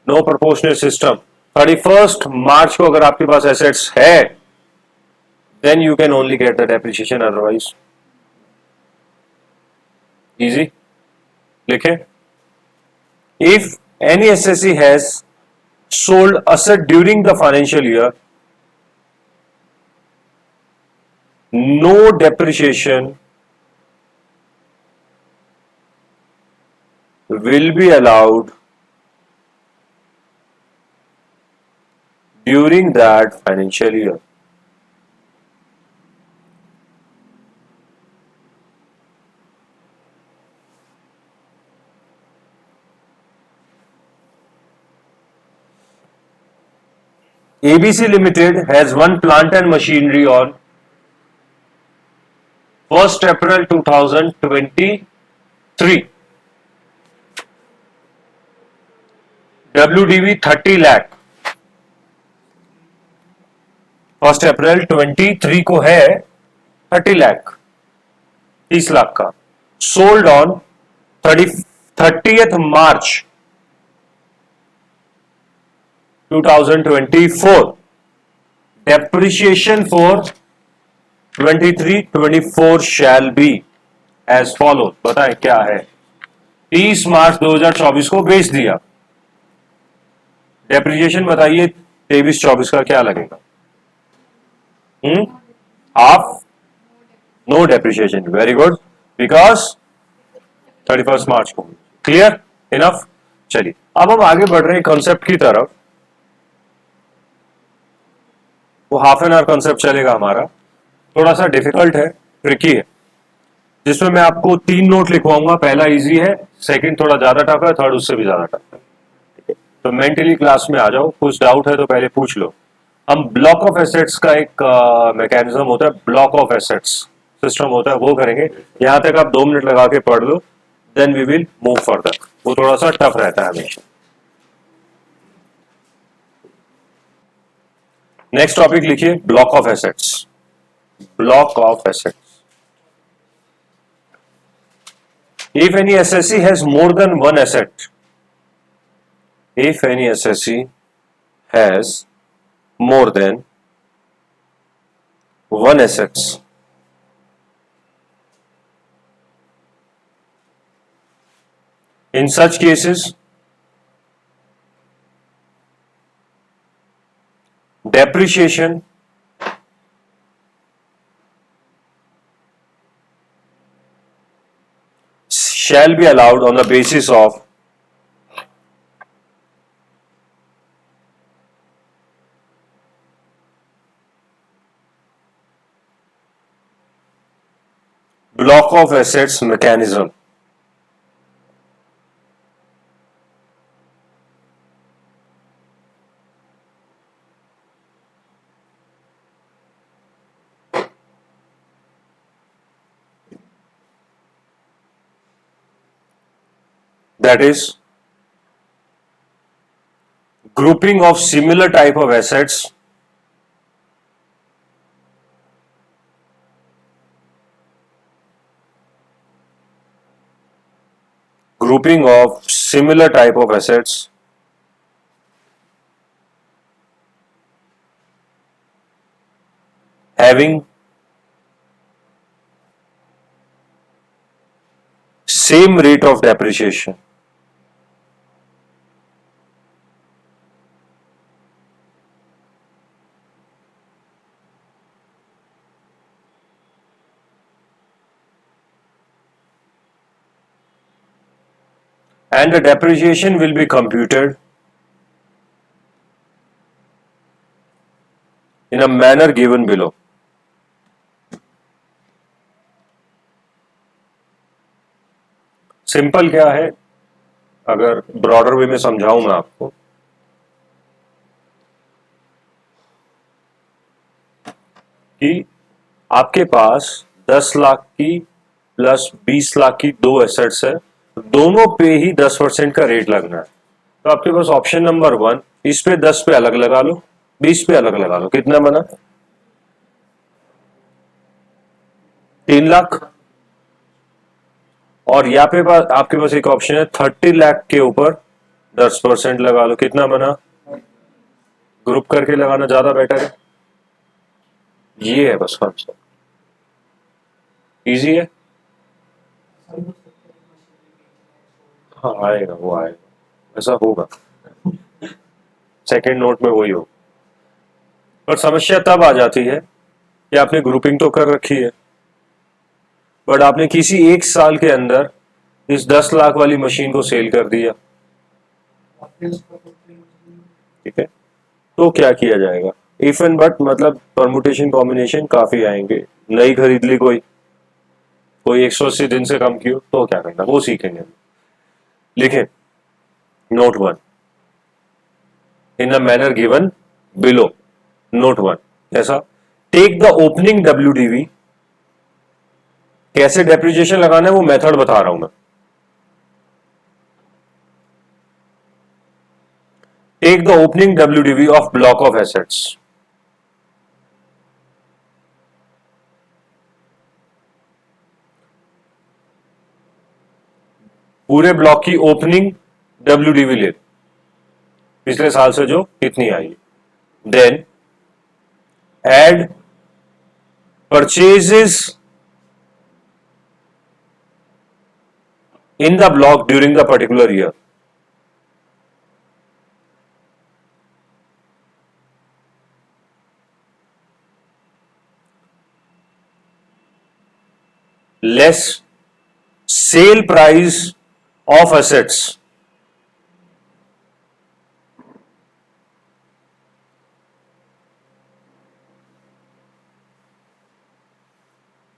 नो प्रोपोर्शनल सिस्टम। 31 मार्च को अगर आपके पास एसेट्स है, then you can only get the depreciation, otherwise easy. लिखे, if any SSC has sold asset during the financial year, no depreciation will be allowed during that financial year। ABC Limited has one plant and machinery on 1st April 2023, WDV 30 lakh। 1st अप्रैल 23 को है 30 लाख, 30 लाख का। sold on 30th March 2024. Depreciation for 23-24 shall be as follows. बताएं क्या है? 30 मार्च 2024 को बेच दिया, depreciation बताइए 23-24 का क्या लगेगा? Half, no depreciation. Very good, because 31 March को. Clear enough. चलिए अब हम आगे बढ़ रहे हैं कॉन्सेप्ट की तरफ. वो हाफ एन आवर कॉन्सेप्ट चलेगा हमारा. थोड़ा सा डिफिकल्ट है, ट्रिकी है, जिसमें मैं आपको 3 नोट लिखवाऊंगा. पहला इजी है, सेकंड थोड़ा ज्यादा टफ है, थर्ड उससे भी ज्यादा टफ है. तो मेंटली क्लास में आ जाओ. कुछ डाउट है तो पहले पूछ लो. हम ब्लॉक ऑफ एसेट्स का एक मैकेनिज्म होता है, ब्लॉक ऑफ एसेट्स सिस्टम होता है, वो करेंगे. यहां तक आप 2 मिनट लगा के पढ़ लो, then we will move further. वो थोड़ा सा टफ रहता है हमेशा. नेक्स्ट टॉपिक लिखिए, block of assets. Block of assets. If any SSE has more than one asset, if any SSE has more than one assets, in such cases, depreciation shall be allowed on the basis of block of assets mechanism. That is grouping of similar type of assets having same rate of depreciation. And the depreciation will be computed in a manner given below. Simple क्या है, अगर broader वे में समझाऊं मैं आपको, कि आपके पास 10 लाख की प्लस 20 लाख की 2 एसेट्स है, दोनों पे ही 10% का रेट लगना है. तो आपके पास ऑप्शन नंबर 1, इस पे 10 पे अलग लगा लो, 20 पे अलग लगा लो. कितना बना? 3 लाख. और यहाँ पे आपके पास एक ऑप्शन है 30 लाख के ऊपर 10% लगा लो. कितना बना? ग्रुप करके लगाना ज्यादा बेटर है. ये है बस कॉन्सेप्ट. इजी है. हाँ आएगा, वो आएगा, ऐसा होगा. सेकंड नोट में वही हो. पर समस्या तब आ जाती है कि आपने ग्रुपिंग तो कर रखी है, बट आपने किसी एक साल के अंदर इस 10 लाख वाली मशीन को सेल कर दिया. ठीक है, तो क्या किया जाएगा? इफ एंड बट, मतलब परमुटेशन कॉम्बिनेशन काफी आएंगे. नई खरीद ली कोई 180 दिन से कम की हो, तो क्या करना, वो सीखेंगे. लिखें note 1, in a manner given below. Note 1 ऐसा, टेक द ओपनिंग WDV. कैसे डेप्रिसिएशन लगाना है वो मेथड बता रहा हूं मैं. Take the opening WDV of block of assets. पूरे ब्लॉक की ओपनिंग WDV ले, पिछले साल से जो कितनी आई, then add purchases in the block during the particular year. Less sale price of assets.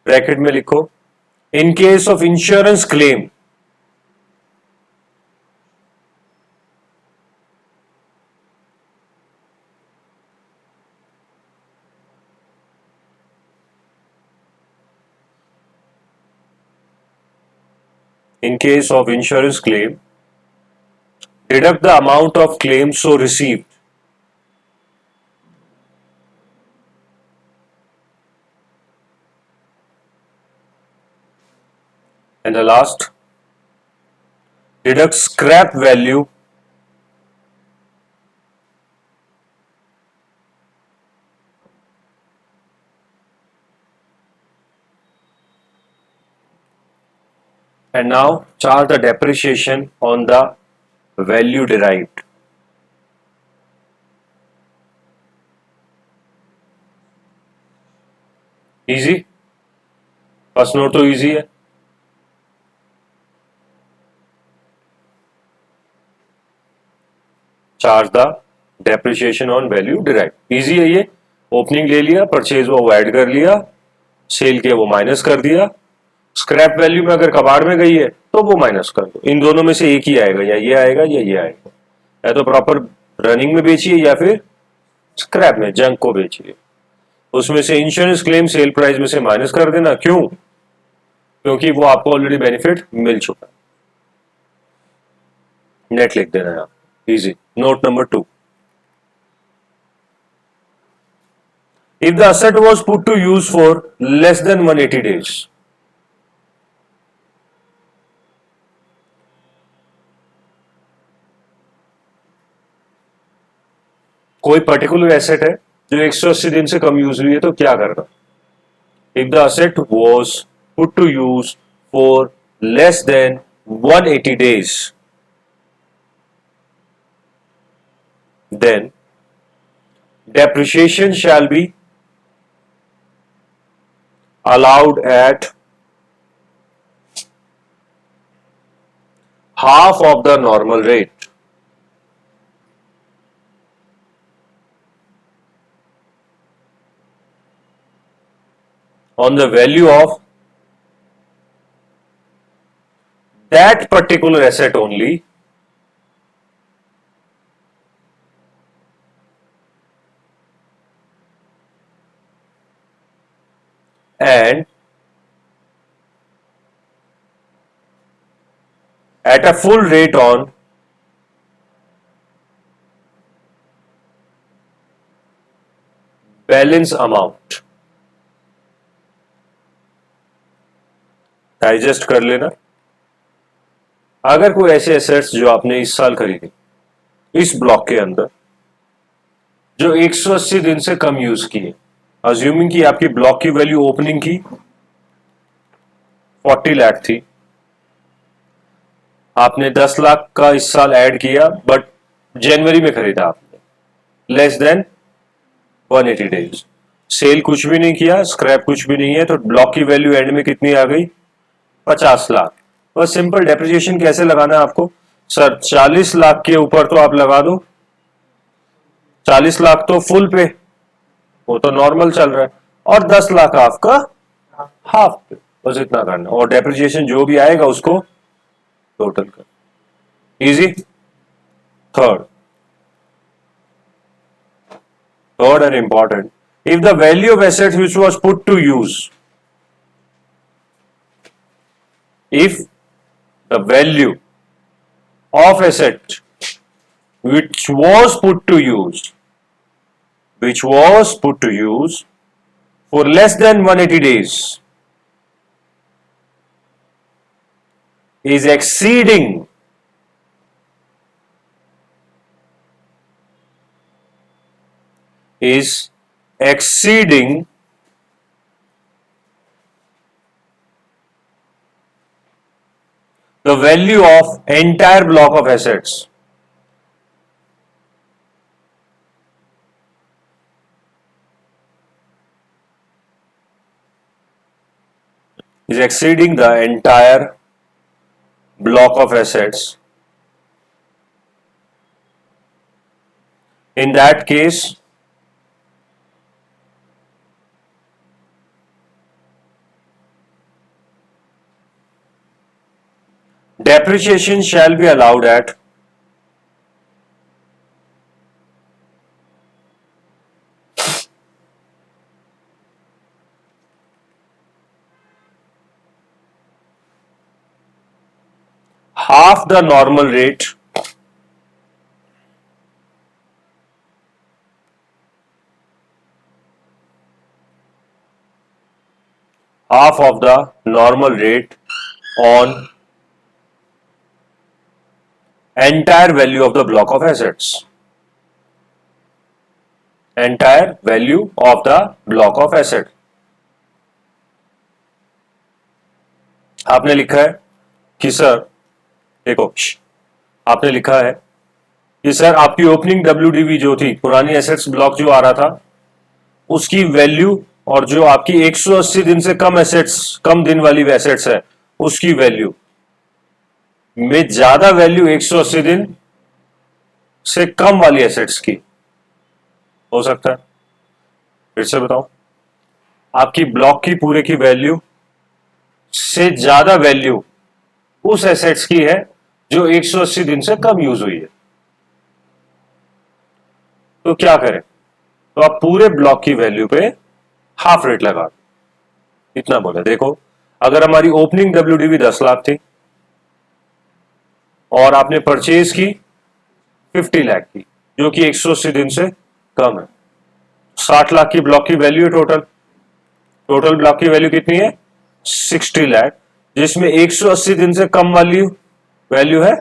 Bracket में लिखो, in case of insurance claim, in case of insurance claim, deduct the amount of claims so received. And the last, deduct scrap value and now charge the depreciation on the value derived. Easy? First note तो easy है. Charge the depreciation on value derive. Easy है ये. Opening ले लिया, purchase वो add कर लिया, cell के वो माइनस कर दिया, स्क्रैप वैल्यू में अगर कबाड़ में गई है तो वो माइनस कर दो. इन दोनों में से एक ही आएगा, या ये आएगा या ये आएगा. या तो प्रॉपर रनिंग में बेचिए या फिर स्क्रैप में जंक को बेचिए. उसमें से इंश्योरेंस क्लेम सेल प्राइस में से माइनस कर देना. क्यों? क्योंकि वो आपको ऑलरेडी बेनिफिट मिल चुका है. नेट लिख देना है आप. Easy. Note number 2, if the asset was put to use for less than 180 days, कोई पर्टिकुलर एसेट है जो 180 दिन से कम यूज हुई है, तो क्या करना? If the asset was put to use for less than 180 days, then depreciation shall be allowed at half of the normal rate. On the value of that particular asset only, and at a full rate on balance amount. Digest कर लेना. अगर कोई ऐसे assets जो आपने इस साल खरीदे इस ब्लॉक के अंदर जो 180 दिन से कम यूज किए, अज्यूमिंग कि आपकी ब्लॉक की वैल्यू ओपनिंग की 40 लाख थी, आपने 10 लाख का इस साल ऐड किया, बट जनवरी में खरीदा आपने, लेस देन 180 डेज, सेल कुछ भी नहीं किया, स्क्रैप कुछ भी नहीं है, तो ब्लॉक की वैल्यू एंड में कितनी आ गई? 50 लाख. बस सिंपल डेप्रिसिएशन कैसे लगाना है आपको? सर 40 लाख के ऊपर तो आप लगा दो, 40 लाख तो फुल पे, वो तो नॉर्मल चल रहा है, और 10 लाख आपका हाफ पे. बस इतना करना, और डेप्रिसिएशन जो भी आएगा उसको टोटल कर. Easy. Third and important, if the value of asset which was put to use, if the value of asset which was put to use for less than 180 days, is exceeding the value of entire block of assets. Is exceeding the entire block of assets. In that case, depreciation shall be allowed at half the normal rate of the normal rate on entire value of the block of assets. Entire value of the block of asset. आपने लिखा है कि sir देखो, आपने लिखा है कि sir आपकी ओपनिंग WDV जो थी, पुरानी एसेट्स ब्लॉक जो आ रहा था, उसकी वैल्यू और जो आपकी 180 दिन से कम एसेट्स, कम दिन वाली एसेट्स है, उसकी वैल्यू में ज्यादा वैल्यू 180 दिन से कम वाली एसेट्स की हो सकता है। फिर से बताओ, आपकी ब्लॉक की पूरे की वैल्यू से ज्यादा वैल्यू उस एसेट्स की है जो 180 दिन से कम यूज हुई है, तो क्या करें? तो आप पूरे ब्लॉक की वैल्यू पे हाफ रेट लगा दो, इतना बोले। देखो, अगर हमारी ओपनिंग WDV 10 लाख थी और आपने परचेज की 50 लाख की, जो कि 180 दिन से कम है, 60 लाख की ब्लॉक की वैल्यू है। टोटल ब्लॉक की वैल्यू कितनी है? 60 लाख, जिसमें 180 दिन से कम वाली वैल्यू है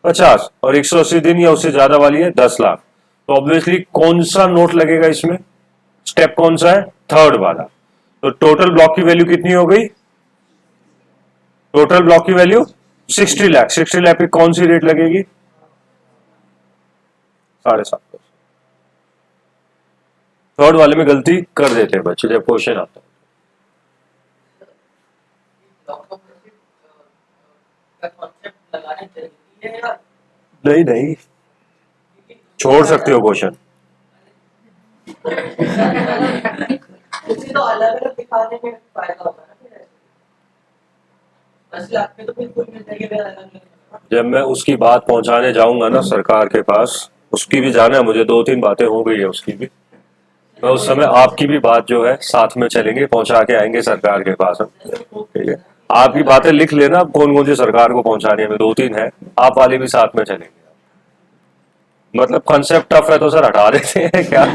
50 और 180 दिन या उससे ज्यादा वाली है 10 लाख। तो ऑब्वियसली कौन सा नोट लगेगा इसमें? स्टेप कौन सा है? थर्ड वाला। तो टोटल ब्लॉक की वैल्यू कितनी हो गई? टोटल ब्लॉक की वैल्यू 60 लाख। 60 लाख पे कौन सी रेट लगेगी? 7.5। थर्ड वाले में गलती कर देते हैं बच्चे जब क्वेश्चन आता है। नहीं नहीं, छोड़ सकते हो क्वेश्चन। तो अलग अलग दिखाने में फायदा होता है ना। 10 लाख में तो बिल्कुल मिल जाएगी। जब मैं उसकी बात पहुंचाने जाऊंगा ना सरकार के पास, उसकी भी जाना है मुझे, 2-3 बातें हो गई है उसकी भी, मैं उस समय आपकी भी बात जो है साथ में चलेंगे, पहुंचा के आएंगे सरकार के पास हम। ठीक है, आपकी बातें लिख लेना, कौन कौन सी सरकार को पहुंचानी है, 2-3 है, आप वाले भी साथ में चलेंगे। मतलब कंसेप्ट टफ है तो सर हटा देते हैं क्या?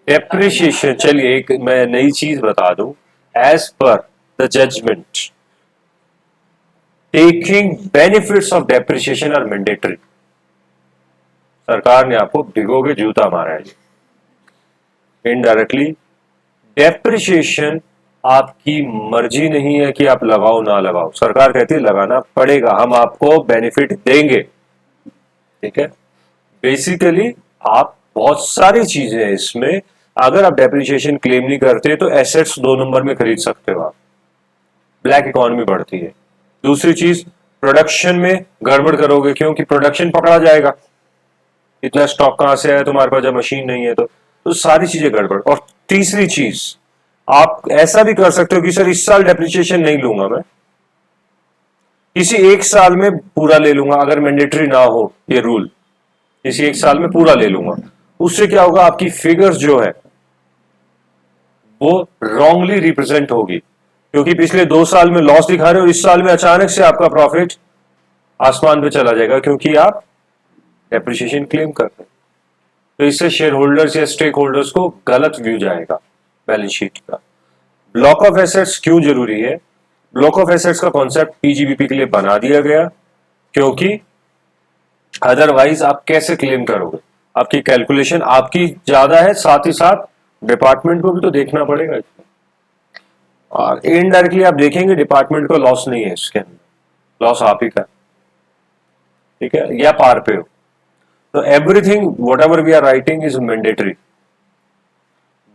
डेप्रिशिएशन, चलिए एक मैं नई चीज बता दूं, as per the judgement taking benefits of depreciation are mandatory. सरकार ने आपको भिगो के जूता मारा है इनडायरेक्टली। डेप्रिशिएशन आपकी मर्जी नहीं है कि आप लगाओ ना लगाओ, सरकार कहती है लगाना पड़ेगा, हम आपको बेनिफिट देंगे। ठीक है, बेसिकली आप बहुत सारी चीजें हैं इसमें, अगर आप डेप्रिशिएशन क्लेम नहीं करते तो एसेट्स 2 नंबर में खरीद सकते हो आप, ब्लैक इकोनॉमी बढ़ती है। दूसरी चीज, प्रोडक्शन में गड़बड़ करोगे क्योंकि प्रोडक्शन पकड़ा जाएगा, इतना स्टॉक कहां से आया तुम्हारे पास जब मशीन नहीं है, तो सारी चीजें गड़बड़। और तीसरी चीज, आप ऐसा भी कर सकते हो कि सर इस साल डेप्रिसिएशन नहीं लूंगा, मैं किसी एक साल में पूरा ले लूंगा, अगर मैंडेटरी ना हो ये रूल, किसी एक साल में पूरा ले लूंगा। उससे क्या होगा, आपकी फिगर्स जो है वो रॉन्गली रिप्रेजेंट होगी, क्योंकि पिछले 2 साल में लॉस दिखा रहे हो और इस साल में अचानक से आपका प्रॉफिट आसमान पे चला जाएगा क्योंकि आप डेप्रिसिएशन क्लेम कर रहे हैं। तो इससे शेयर होल्डर्स या स्टेक होल्डर्स को गलत व्यू जाएगा बैलेंस शीट का। ब्लॉक ऑफ एसेट्स क्यों जरूरी है? ब्लॉक ऑफ एसेट्स का कॉन्सेप्ट पीजीबीपी के लिए बना दिया गया क्योंकि अदरवाइज आप कैसे क्लेम करोगे? आपकी कैलकुलेशन आपकी ज्यादा है, साथ ही साथ डिपार्टमेंट को भी तो देखना पड़ेगा इसमें। और इनडायरेक्टली आप देखेंगे डिपार्टमेंट को लॉस नहीं है इसके अंदर, लॉस आप ही का, ठीक है, या पार पे हो। तो everything whatever we are writing is mandatory.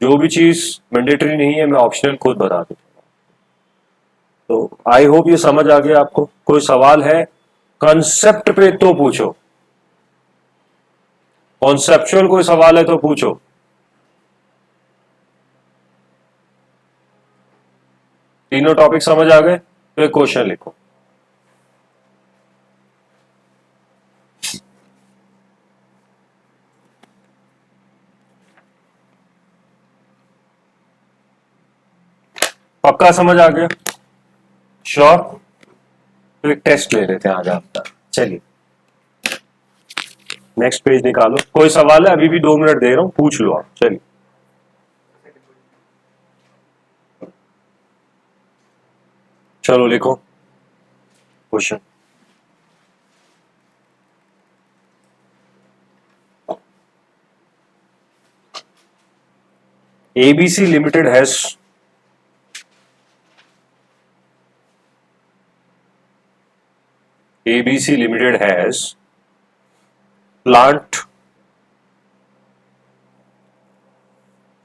जो भी चीज मैंडेटरी नहीं है मैं ऑप्शनल खुद बता देता हूँ। तो आई होप ये समझ आ गया आपको। कोई सवाल है कंसेप्ट पे तो पूछो, कॉन्सेप्चुअल कोई सवाल है तो पूछो। तीनों टॉपिक समझ आ गए तो एक क्वेश्चन लिखो। पक्का समझ आ गया? श्योर? तो एक टेस्ट ले लेते हैं आज आपका। चलिए नेक्स्ट पेज निकालो। कोई सवाल है? अभी भी 2 मिनट दे रहा हूं, पूछ लो आप। चलिए चलो लिखो question. ABC Limited has ABC Limited has plant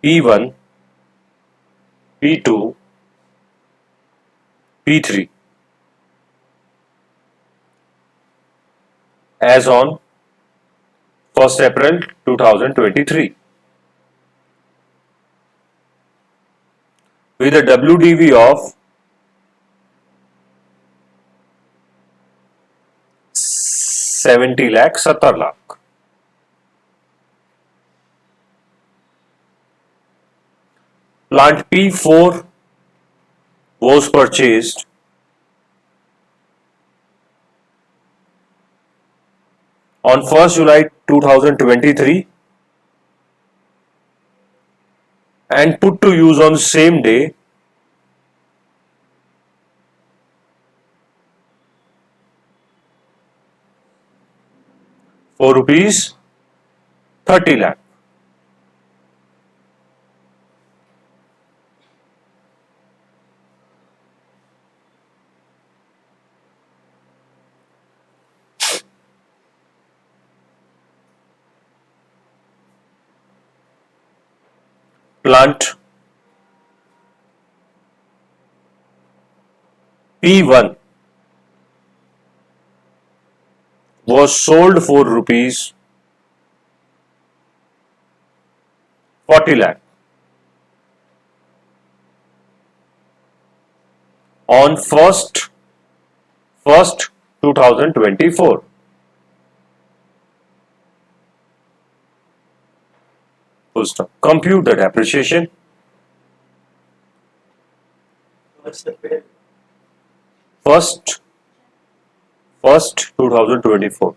P1, P2, P3 as on 1st April 2023 with a WDV of 70 lakh, 70 lakh. Plant P4 was purchased on 1st July 2023 and put to use on same day for rupees 30 lakh. Plant P1 was sold for rupees 40 lakh on 1st 2024. Full stop. Compute the depreciation. What's the period? First 2024.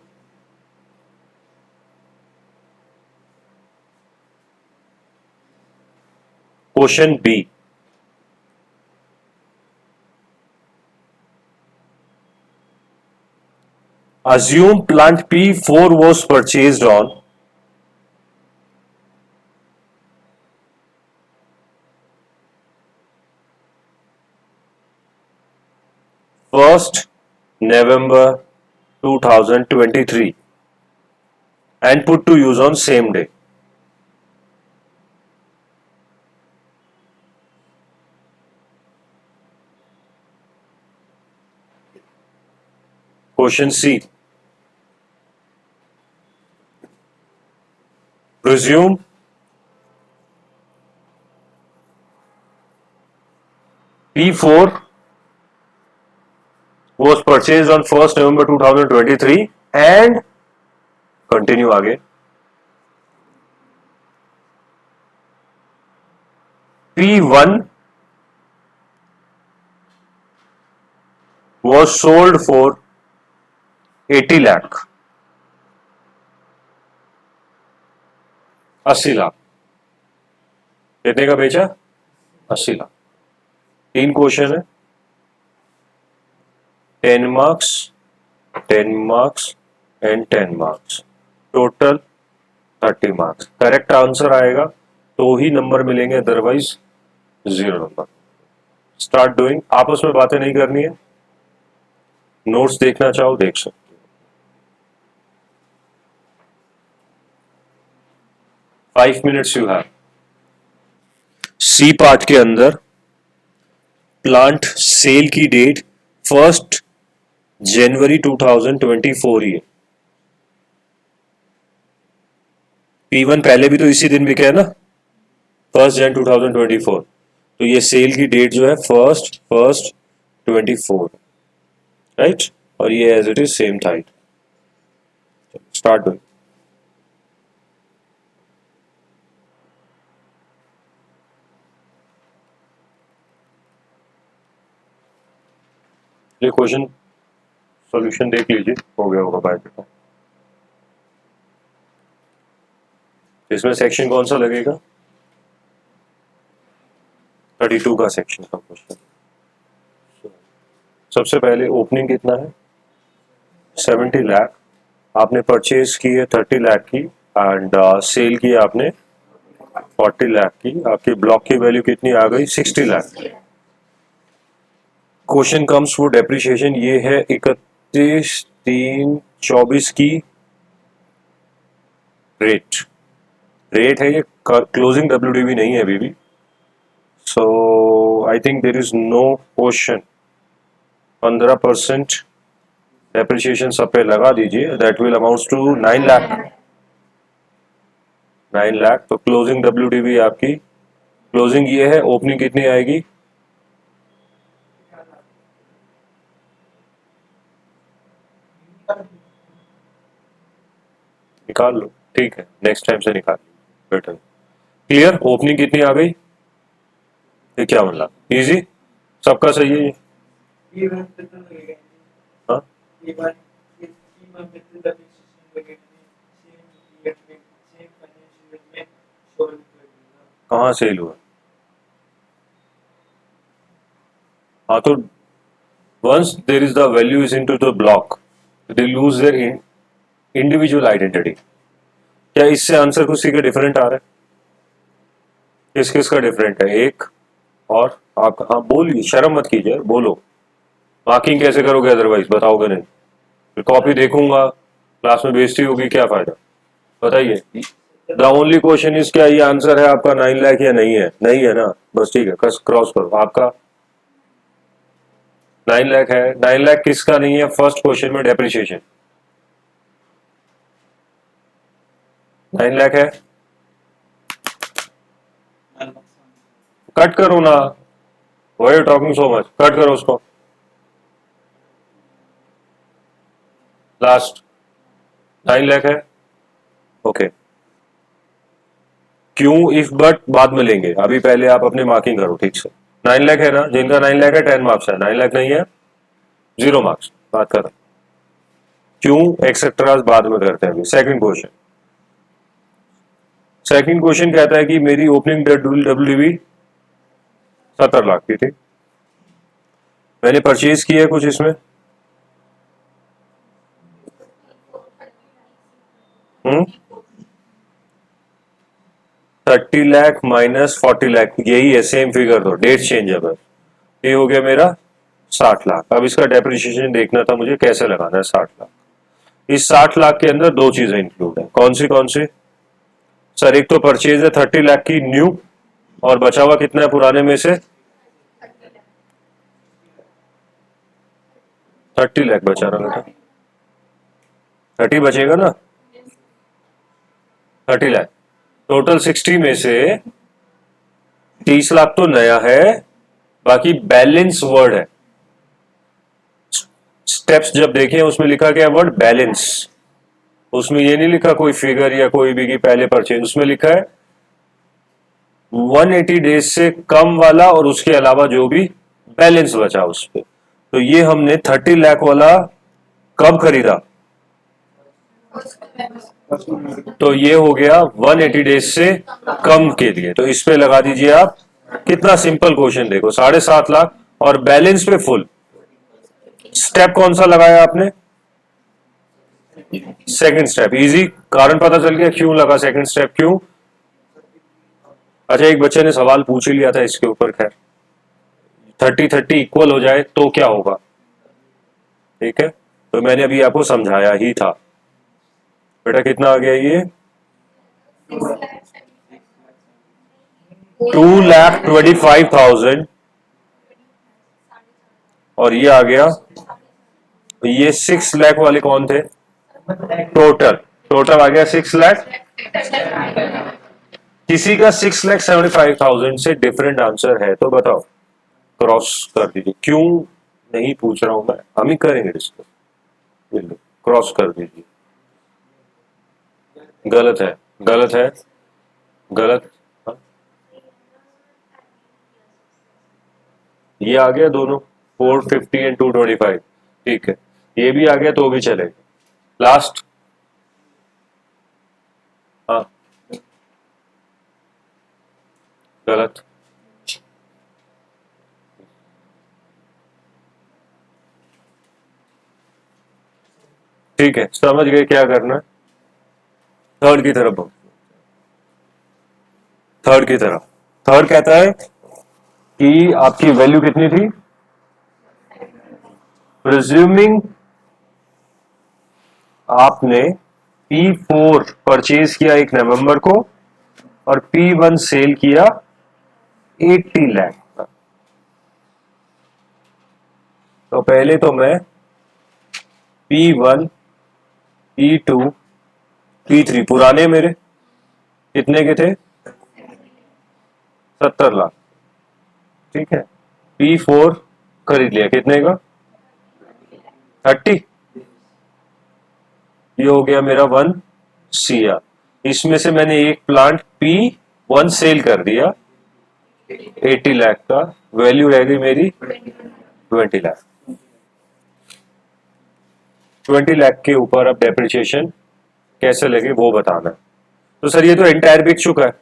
Question B. Assume plant P4 was purchased on 1st November 2023 and put to use on same day. Question C. Presume P4 was purchased on 1st November 2023 and continue आगे. P1 was sold for 80 lakh. 80 lakh. कितने का बेचा? 80 lakh. 3 question है, 10 marks, 10 marks and 10 marks, total 30 marks. Correct answer आएगा तो ही number मिलेंगे, otherwise 0 number. Start doing. आपस में बातें नहीं करनी है, नोट्स देखना चाहो देख सकते हो। 5 minutes you have. C part के अंदर प्लांट सेल की डेट 1 जनवरी 2024 ही है। P1 पहले भी तो इसी दिन बिका है ना, 1 जन 2024। तो ये सेल की डेट जो है 1 24, राइट, और ये एज इट इज सेम था। Start doing. ये क्वेश्चन सॉल्यूशन देख लीजिए, हो गया होगा बाय का। इसमें सेक्शन कौन सा लगेगा? 32 का सेक्शन का क्वेश्चन। सबसे पहले ओपनिंग कितना है? 70 लाख। आपने परचेज की है 30 लाख की, एंड सेल की आपने 40 लाख की। आपकी ब्लॉक की वैल्यू कितनी आ गई? 60 lakh. Question comes for depreciation. ये है 31/3/24 की रेट है ये, क्लोजिंग WDV नहीं है अभी भी। So I think there is no question. 15% depreciation सब पे लगा दीजिए, that will amounts to 9 lakh. 9 lakh. तो क्लोजिंग WDV आपकी, क्लोजिंग ये है, ओपनिंग कितनी आएगी? निकाल लो, ठीक है, नेक्स्ट टाइम से निकाल लो, बेटर। क्लियर? ओपनिंग कितनी आ गई? ये क्या मतलब? इजी, सबका सही है ये। हाँ, कहाँ सेल हुआ? हाँ, तो once there is the value is into the block, they lose their individual identity। क्या इससे आंसर किसी का डिफरेंट आ रहा है? किस किस का डिफरेंट है? एक और आप, हाँ बोलिए, शर्म मत कीजिए, बोलो। मार्किंग कैसे करोगे अदरवाइज? बताओगे नहीं, फिर कॉपी देखूंगा, क्लास में बेइज्जती होगी, क्या फायदा? बताइए। द ओनली क्वेश्चन इज, क्या ये आंसर है आपका 9 लाख या नहीं है? नहीं है ना, बस ठीक है, क्रॉस करो। आपका 9 लाख है। 9 लाख किसका नहीं है? फर्स्ट क्वेश्चन में डेप्रिसिएशन 9 लाख है। कट करो ना, why are you talking so much? Cut करो उसको। लास्ट 9 लाख है, ओके। क्यों, इफ, बट बाद में लेंगे, अभी पहले आप अपनी मार्किंग करो ठीक से। 9 लाख है ना, जिनका 9 लाख है 10 मार्क्स है, 9 लाख नहीं है 0 मार्क्स। बात कर, क्यों एक्सेट्रा बाद में करते हैं। सेकंड क्वेश्चन, सेकंड क्वेश्चन कहता है कि मेरी ओपनिंग WDV 70 लाख की थी, मैंने परचेज किया है कुछ इसमें 30 लाख माइनस 40 लाख, यही है, सेम फिगर दो, डेट चेंज है बस। ये हो गया मेरा 60 लाख। अब इसका डेप्रिसिएशन देखना था मुझे, कैसे लगाना है 60 लाख। इस 60 लाख के अंदर दो चीजें इंक्लूड है, कौन सी? सर एक तो परचेज है 30 लाख की न्यू, और बचा हुआ कितना है पुराने में से? 30 लाख बचा रहा बेटा, 30 बचेगा ना, 30 लाख। टोटल 60 में से 30 लाख तो नया है, बाकी बैलेंस वर्ड है। स्टेप्स जब देखें उसमें लिखा गया वर्ड बैलेंस, उसमें ये नहीं लिखा कोई फिगर या कोई भी कि पहले परचेज, उसमें लिखा है 180 डेज से कम वाला और उसके अलावा जो भी बैलेंस बचा उस पर। तो ये हमने 30 लाख वाला कब खरीदा? तो ये हो गया 180 डेज से कम के लिए, तो इस पे लगा दीजिए आप कितना सिंपल क्वेश्चन देखो, 7.5 लाख और बैलेंस पे फुल। स्टेप कौन सा लगाया आपने? Second step. इजी, कारण पता चल गया क्यों लगा सेकंड स्टेप, क्यों? अच्छा, एक बच्चे ने सवाल पूछ ही लिया था इसके ऊपर, खैर 30-30 इक्वल हो जाए तो क्या होगा, ठीक है, तो मैंने अभी आपको समझाया ही था। बेटा कितना आ गया ये? 2,25,000 और ये आ गया, ये 6 लाख वाले कौन थे? टोटल, टोटल आ गया 6 लाख। किसी का 6,75,000 से डिफरेंट आंसर है तो बताओ, क्रॉस कर दीजिए। क्यों नहीं पूछ रहा हूं मैं, हम ही करेंगे डिस्कस। क्रॉस कर दीजिए। गलत है, गलत है, गलत। हाँ? ये आ गया दोनों, 450 एंड 225, ठीक है, ये भी आ गया तो भी चलेगा। लास्ट, हाँ गलत। ठीक है, समझ गए क्या करना है? थर्ड की तरफ बढ़ो। थर्ड की तरफ, थर्ड कहता है कि आपकी वैल्यू कितनी थी? प्रिज्यूमिंग आपने P4 परचेज किया 1 नवंबर को और P1 सेल किया 80 लाख का। तो पहले तो मैं P1, P2, P3 पुराने मेरे कितने के थे? 70 लाख, ठीक है। P4 खरीद लिया कितने का? 30। ये हो गया मेरा 1 CR। इसमें से मैंने एक प्लांट P1 सेल कर दिया 80 लाख का, वैल्यू रह गई मेरी 20 लाख। 20 लाख के ऊपर अब डेप्रिसिएशन कैसे लगे वो बताना है। तो सर ये तो एंटायर बिक चुका है,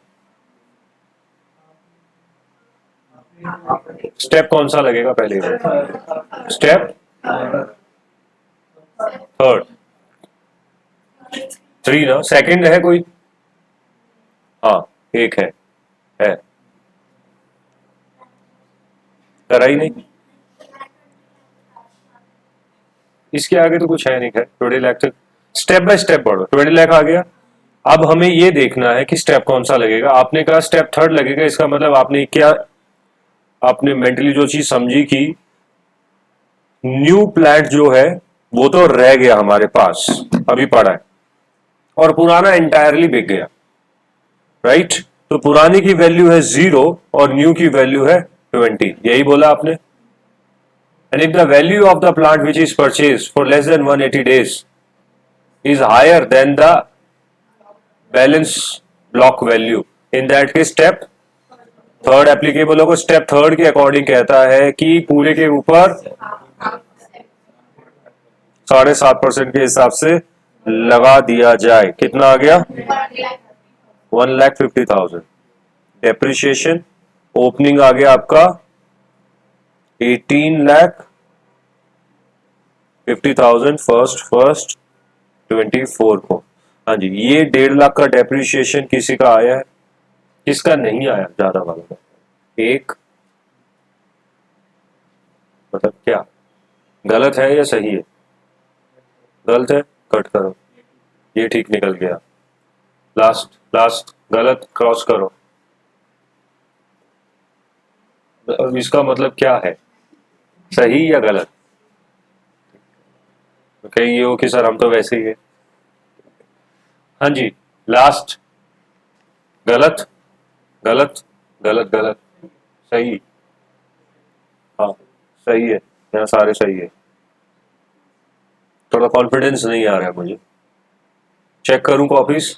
स्टेप कौन सा लगेगा पहले? स्टेप थर्ड, 3 ना, सेकंड है कोई? हाँ एक है करा ही नहीं, इसके आगे तो कुछ है नहीं। खैर 20 लाख तक स्टेप बाय स्टेप बढ़ो। 20 लाख आ गया, अब हमें ये देखना है कि स्टेप कौन सा लगेगा। आपने कहा स्टेप थर्ड लगेगा, इसका मतलब आपने क्या, आपने मेंटली जो चीज समझी कि न्यू प्लांट जो है वो तो रह गया हमारे पास, अभी पड़ा है, और पुराना एंटायरली बिक गया, राइट? तो पुरानी की वैल्यू है 0 और न्यू की वैल्यू है 20, यही बोला आपने। And if the value of the plant which is purchased for less than 180 days is higher than the balance block value, in that case step third applicable होगा। स्टेप थर्ड के according कहता है कि पूरे के ऊपर 7.5% के हिसाब से लगा दिया जाए। कितना आ गया? 1,50,000। डेप्रिसिएशन ओपनिंग आ गया आपका 18,50,000 फर्स्ट 24 को। हाँ जी, ये 1.5 लाख का डेप्रिसिएशन किसी का आया है? किसका नहीं आया? ज्यादा वाला एक, मतलब क्या गलत है या सही है? गलत है, कट करो। ये ठीक निकल गया। लास्ट गलत, क्रॉस करो। अब इसका मतलब क्या है, सही या गलत? कहीं ये हो कि सर हम तो वैसे ही है। हाँ जी, लास्ट गलत गलत गलत गलत, सही, हाँ सही है, यहाँ सारे सही है। थोड़ा कॉन्फिडेंस नहीं आ रहा है मुझे, चेक करूं कॉपीज,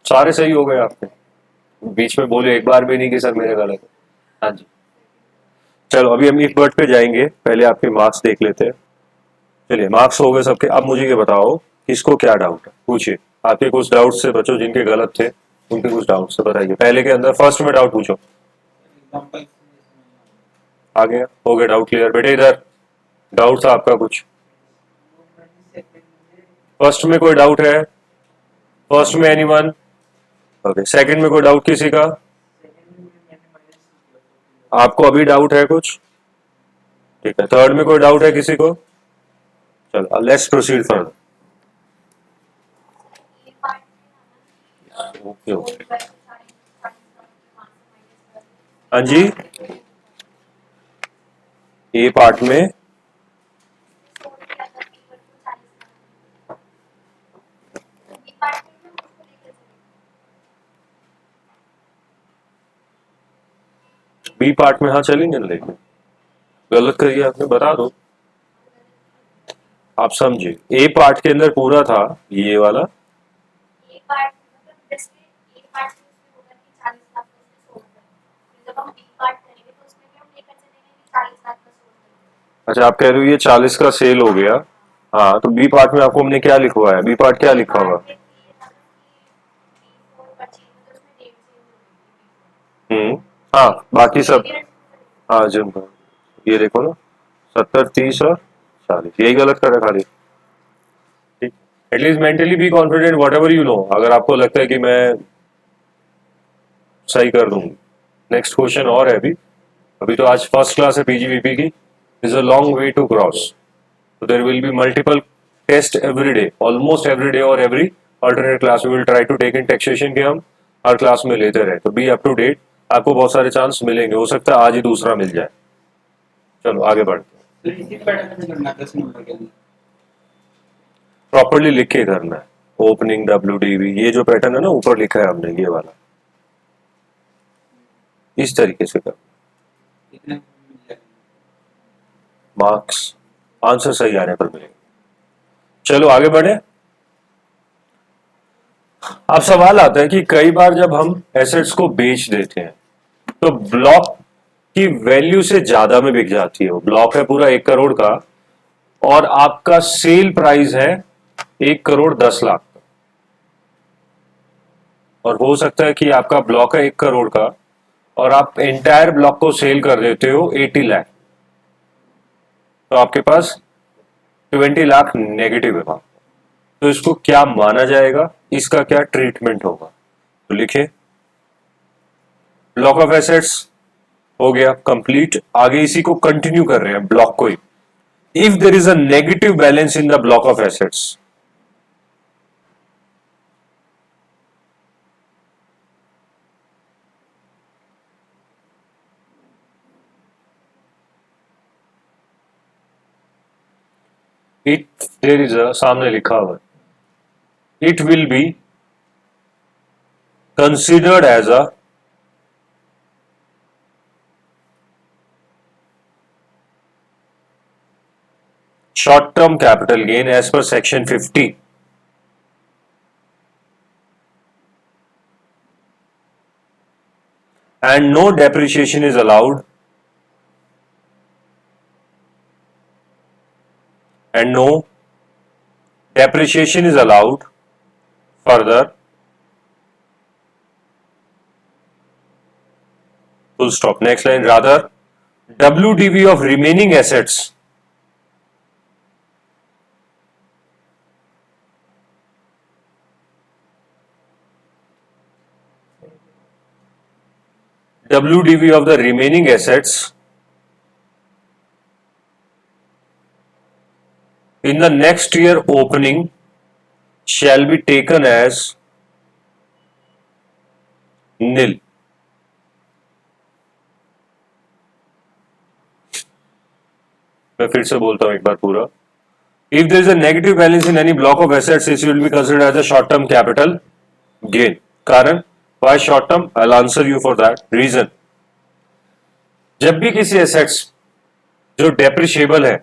सारे सही हो गए आपके। बीच में बोले एक बार भी नहीं कि सर मेरे गलत है। हाँ जी, चलो अभी हम इफ वर्ड पे जाएंगे, पहले आपके मार्क्स देख लेते हैं। चलिए मार्क्स हो गए सबके। अब मुझे ये बताओ किसको क्या डाउट है, पूछिए। आपके कुछ डाउट से बचो जिनके गलत थे, उनके कुछ डाउट्स तो बताइए। पहले के अंदर फर्स्ट में डाउट पूछो। एग्जांपल आ गया, हो गया डाउट क्लियर। बेटे इधर डाउट था आपका कुछ? फर्स्ट में कोई डाउट है? फर्स्ट में एनीवन? ओके, सेकंड में कोई डाउट किसी का? आपको अभी डाउट है कुछ? ठीक है, थर्ड में कोई डाउट है किसी को? चलो let's proceed further. Okay okay, हाँ जी, ए पार्ट में बी पार्ट में हाँ चलेंगे ना, लेकिन गलत करिए आपने, बता दो। आप समझे, ए पार्ट के अंदर पूरा था ये वाला, अच्छा आप कह रहे हो ये 40 का सेल हो गया। हाँ तो बी पार्ट में आपको हमने क्या लिखवाया है? बी पार्ट क्या लिखा हुआ? हाँ बाकी सब, हाँ जिम का ये देखो ना, 70 30 और 40, यही गलत कर रहा खाली। ठीक, at least mentally be confident what ever you know, अगर आपको लगता है कि मैं सही कर दूंगी। नेक्स्ट क्वेश्चन और है अभी, अभी तो आज फर्स्ट क्लास है पीजीवीपी की, is a long way to cross, so there will be multiple test every day, almost every day or every alternate class we will try to take in taxation के हम हर class में लेते रहे, तो be up to date, आपको बहुत सारे chance मिलेंगे, हो सकता है आज ही दूसरा मिल जाए। चलो आगे बढ़ते हैं। तो इसी पैटर्न में करना 10 नंबर के अंदर। प्रॉपरली लिख के करना है, ओपनिंग WDV, ये जो पैटर्न है ना ऊपर लिखा है हमने ये वाला, इस तरीके से कर, इतने मिल जाएगा। मार्क्स आंसर सही आने पर मिलेंगे। चलो आगे बढ़े। अब सवाल आता है कि कई बार जब हम एसेट्स को बेच देते हैं तो ब्लॉक की वैल्यू से ज्यादा में बिक जाती है। वो ब्लॉक है पूरा 1 करोड़ का और आपका सेल प्राइस है 1 करोड़ 10 लाख का, और हो सकता है कि आपका ब्लॉक है 1 करोड़ का और आप एंटायर ब्लॉक को सेल कर देते हो 80 लाख, तो आपके पास 20 लाख नेगेटिव है वहां, तो इसको क्या माना जाएगा, इसका क्या ट्रीटमेंट होगा? तो लिखे, ब्लॉक ऑफ एसेट्स हो गया कंप्लीट, आगे इसी को कंटिन्यू कर रहे हैं ब्लॉक को ही। If there is a negative balance in the block of assets, it there is a, सामने लिखा हुआ है, it will be considered as a short term capital gain as per section 50, and no depreciation is allowed, and no depreciation is allowed further, full stop. Next line, rather WDV of remaining assets WDV of the remaining assets in the next year opening shall be taken as nil. मैं फिर से बोलता हूं एक बार पूरा, if there is a negative balance in any block of assets this will be considered as a short term capital gain. कारण why short term, I will answer you for that reason. जब भी किसी assets जो depreciable है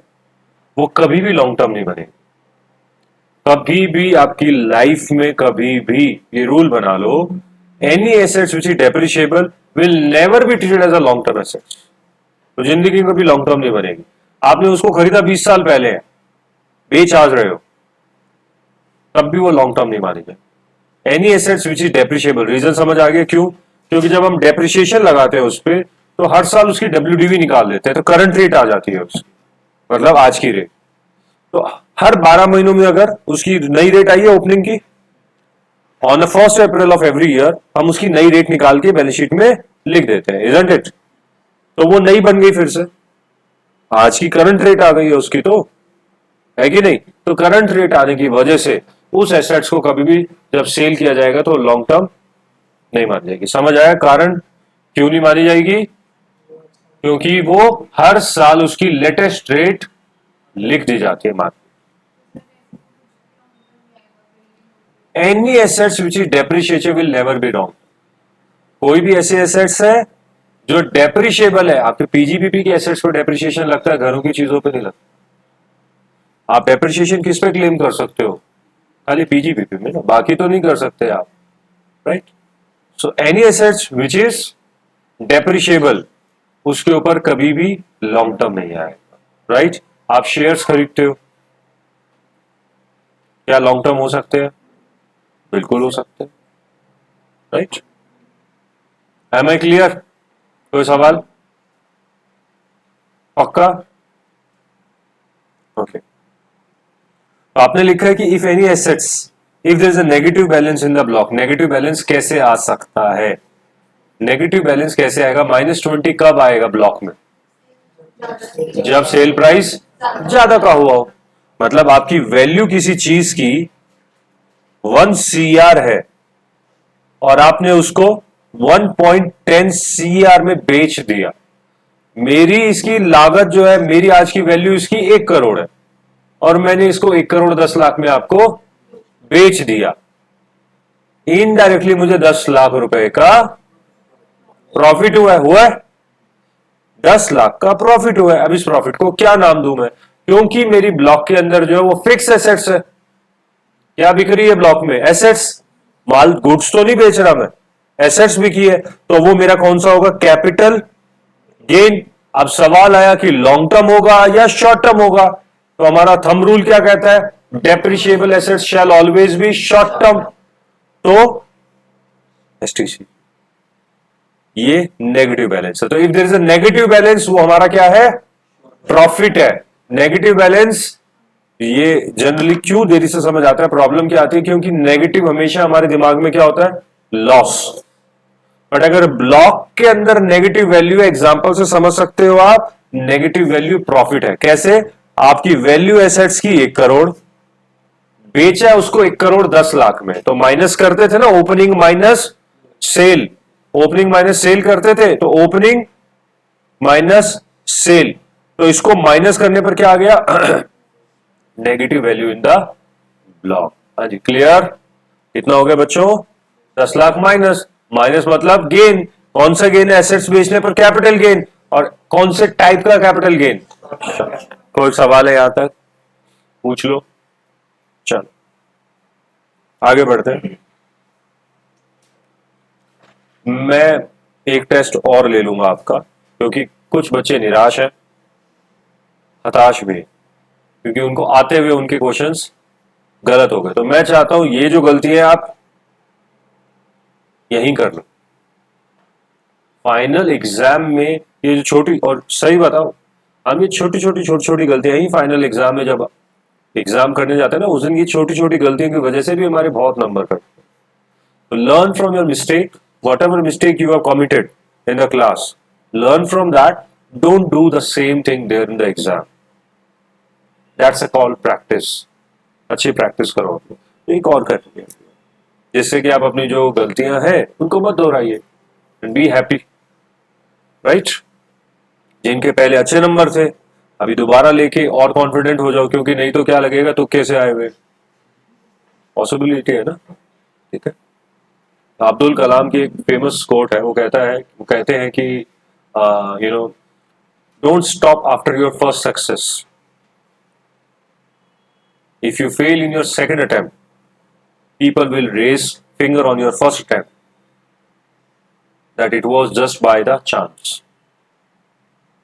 वो कभी भी long term नहीं बनेगी, कभी भी आपकी लाइफ में, कभी भी ये रूल बना लो, any assets which is depreciable will never be treated as a long term assets. तो जिंदगी में कभी लॉन्ग टर्म नहीं बनेगी। आपने उसको खरीदा 20 साल पहले है, बेच आज रहे हो, तब भी वो लॉन्ग टर्म नहीं मानी जाए। Any assets which is depreciable, reason समझ आ गया क्यों? क्योंकि जब हम डेप्रिशिएशन लगाते हैं उस पर तो हर साल उसकी WDV निकाल लेते हैं, तो करंट रेट आ जाती है उसकी, मतलब आज की रेट। तो हर 12 महीनों में अगर उसकी नई रेट आई है ओपनिंग की, on the 1st April of every year हम उसकी नई रेट निकाल के बैलेंस शीट में लिख देते हैं, इजंट इट? तो वो नई बन गई, फिर से आज की करंट रेट आ गई है उसकी, तो है कि नहीं? तो करंट रेट आने की वजह से उस एसेट्स को कभी भी जब सेल किया जाएगा तो लॉन्ग टर्म नहीं मानी जाएगी। समझ आया कारण क्यों नहीं मानी जाएगी? क्योंकि वो हर साल उसकी लेटेस्ट रेट लिख दी जाती है market. Any assets which is depreciation will never be wrong. कोई भी ऐसे एसेट्स है जो डेप्रिशिएबल है, आपके पीजीबीपी के एसेट्स पर डेप्रिशिएशन लगता है, घरों की चीजों पे नहीं लगता। आप डेप्रिशिएशन किस पे क्लेम कर सकते हो? खाली पीजीबीपी में ना, बाकी तो नहीं कर सकते आप, right? So any assets which is depreciable उसके ऊपर कभी भी लॉन्ग टर्म नहीं आएगा, राइट? आप शेयर्स खरीदते हो, क्या लॉन्ग टर्म हो सकते हैं? बिल्कुल हो सकते हैं, राइट? M I clear? कोई सवाल? पक्का? ओके। आपने लिखा है कि if any assets, if there is a negative balance in the block. Negative balance कैसे आ सकता है? नेगेटिव बैलेंस कैसे आएगा? -20 कब आएगा ब्लॉक में? जब सेल प्राइस ज्यादा का हुआ हो। मतलब आपकी वैल्यू किसी चीज की 1 CR है और आपने उसको 1.10 CR में बेच दिया। मेरी इसकी लागत जो है, मेरी आज की वैल्यू इसकी 1 करोड़ है और मैंने इसको 1 करोड़ 10 लाख में आपको बेच दिया। इनडायरेक्टली मुझे 10 लाख रुपए का प्रॉफिट हुआ है 10 लाख का प्रॉफिट हुआ है। अब इस प्रॉफिट को क्या नाम दूं मैं? क्योंकि मेरी ब्लॉक के अंदर जो है वो फिक्स एसेट्स है। क्या बिक रही है ब्लॉक में? एसेट्स। माल, गुड्स तो नहीं बेच रहा मैं, एसेट्स बिकी है, तो वो मेरा कौन सा होगा? Capital gain. अब सवाल आया कि लॉन्ग टर्म होगा या शॉर्ट टर्म होगा, तो हमारा थंब रूल क्या कहता है? Depreciable assets shall always be short term. तो एसटीसी, ये नेगेटिव बैलेंस है। तो if there is a negative balance, वो हमारा क्या है? प्रॉफिट है। नेगेटिव बैलेंस ये जनरली क्यों देरी से समझ आता है, प्रॉब्लम क्या आती है? क्योंकि नेगेटिव हमेशा हमारे दिमाग में क्या होता है? लॉस। बट अगर ब्लॉक के अंदर नेगेटिव वैल्यू, एग्जांपल से समझ सकते हो आप, नेगेटिव वैल्यू प्रॉफिट है। कैसे? आपकी वैल्यू एसेट्स की 1 करोड़, बेचा उसको 1 करोड़ 10 लाख में, तो माइनस करते थे ना, opening minus cell. Opening minus cell करते थे, तो ओपनिंग माइनस सेल, तो इसको माइनस करने पर क्या आ गया? Negative value in the block. हाँ जी, क्लियर? कितना हो गया बच्चों? 10 लाख माइनस। माइनस मतलब गेन। कौन सा गेन है? एसेट्स बेचने पर कैपिटल गेन। और कौन से टाइप का कैपिटल गेन? कोई सवाल है यहां तक? पूछ लो। चलो आगे बढ़ते हैं। मैं एक टेस्ट और ले लूंगा आपका, क्योंकि कुछ बच्चे निराश हैं, हताश भी, क्योंकि उनको आते हुए उनके क्वेश्चंस गलत हो गए। तो मैं चाहता हूं ये जो गलती है आप यहीं कर लो। फाइनल एग्जाम में ये जो छोटी, और सही बताओ, हम ये छोटी छोटी गलतियां ही फाइनल एग्जाम में जब एग्जाम करने जाते हैं ना, उस दिन की छोटी छोटी गलतियों की वजह से भी हमारे बहुत नंबर कटते हैं। तो learn from your mistake, whatever mistake you have committed in the class, learn from that, don't do the same thing there in the exam. That's a called practice. अच्छी प्रैक्टिस करो अपनी, तो एक और करनी है, जिससे कि आप अपनी जो गलतियां हैं उनको मत दोहराइए एंड बी हैप्पी, राइट? जिनके पहले अच्छे नंबर थे, अभी दोबारा लेके और कॉन्फिडेंट हो जाओ, क्योंकि नहीं तो क्या लगेगा, तुक्के से आए हुए। पॉसिबिलिटी है ना, ठीक है? अब्दुल कलाम की एक फेमस कोट है, वो कहते हैं कि you know, don't stop after your first success. If you fail in your second attempt, people will raise finger on your first attempt that it was just by the chance,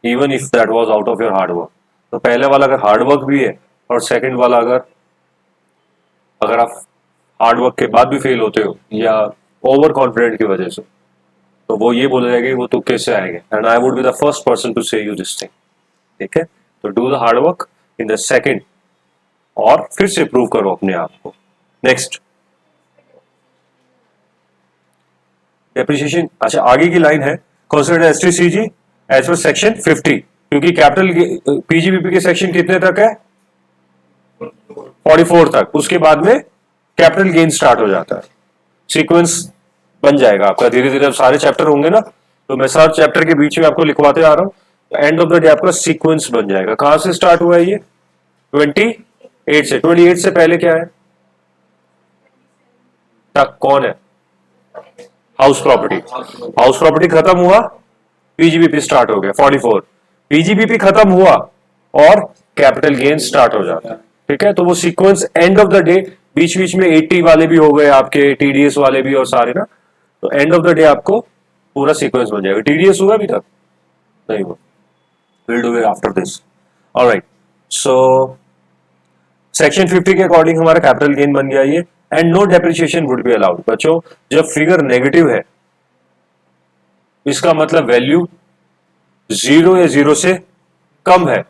even if that was out of your hard work. तो पहले वाला अगर hard work भी है और second वाला अगर आप हार्ड वर्क के बाद भी फेल होते हो या ओवर कॉन्फिडेंट की वजह से, तो वो ये बोल जाएगा कि वो तुक्के से आएंगे, and I would be the first person to say you this thing. ठीक है, तो do the hard work in the second, और फिर से प्रूव करो अपने आप को। Next, depreciation. अच्छा, आगे की लाइन है, consider STCG as per section 50, क्योंकि कैपिटल पीजीबीपी के सेक्शन कितने तक है? 44 तक। उसके बाद में कैपिटल गेन स्टार्ट हो जाता है। सीक्वेंस बन जाएगा आपका धीरे धीरे, अब सारे चैप्टर होंगे ना, तो मैं सारे चैप्टर के बीच में आपको लिखवाते आ रहा हूं, तो एंड ऑफ द डे आपका सीक्वेंस बन जाएगा। कहां से स्टार्ट हुआ है ये? 28 से। 28 से पहले क्या है? तक कौन है? House property. हाउस प्रॉपर्टी खत्म हुआ, पीजीबीपी स्टार्ट हो गया 44। पीजीबीपी खत्म हुआ और कैपिटल गेन स्टार्ट हो जाता है। ठीक है, तो वो sequence end of the day, बीच बीच में 80 वाले भी हो गए आपके, टीडीएस वाले भी और सारे ना, तो एंड ऑफ द डे आपको पूरा सीक्वेंस बन जाएगा। टीडीएस हुआ अभी तक नहीं हुआ, will do it after this. Alright, so section 50 के अकॉर्डिंग हमारा कैपिटल गेन बन गया ये, and no depreciation would be allowed. बच्चों, जब फिगर नेगेटिव है इसका मतलब वैल्यू 0 या 0 से कम है,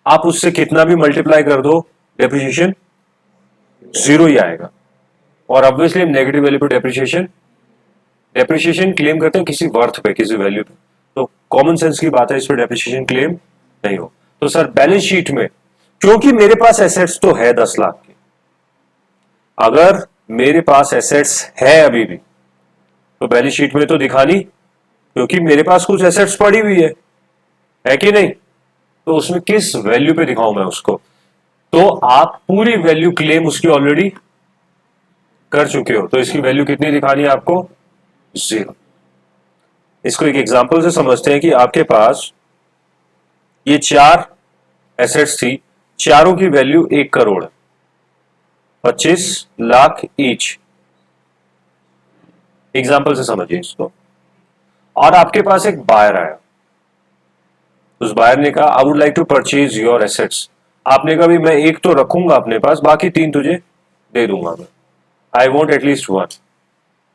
आप उससे कितना भी मल्टीप्लाई कर दो डेप्रिसिएशन 0 ही आएगा। और ऑब्वियसली हम नेगेटिव वैल्यू पे डेप्रिसिएशन क्लेम करते हैं किसी वर्थ पे, किसी वैल्यू पे, तो कॉमन सेंस की बात है, इस पर डेप्रिसिएशन क्लेम नहीं हो। तो सर बैलेंस शीट में, क्योंकि मेरे पास एसेट्स तो है 10 लाख के, अगर मेरे पास एसेट्स है अभी भी तो बैलेंस शीट में तो दिखानी, क्योंकि मेरे पास कुछ एसेट्स पड़ी हुई है कि नहीं, तो उसमें किस वैल्यू पे दिखाऊं मैं उसको? तो आप पूरी वैल्यू क्लेम उसकी ऑलरेडी कर चुके हो, तो इसकी वैल्यू कितनी दिखानी है आपको? 0। इसको एक एग्जांपल से समझते हैं कि आपके पास ये 4 एसेट्स थी, चारों की value 1 crore, 25 lakh each. Example से समझिए इसको। और आपके पास एक बायर आया, उस बायर ने कहा I would like to purchase your assets. आपने कहा भी मैं एक तो रखूंगा अपने पास, बाकी 3 तुझे दे दूंगा मैं, आई वॉन्ट एटलीस्ट 1।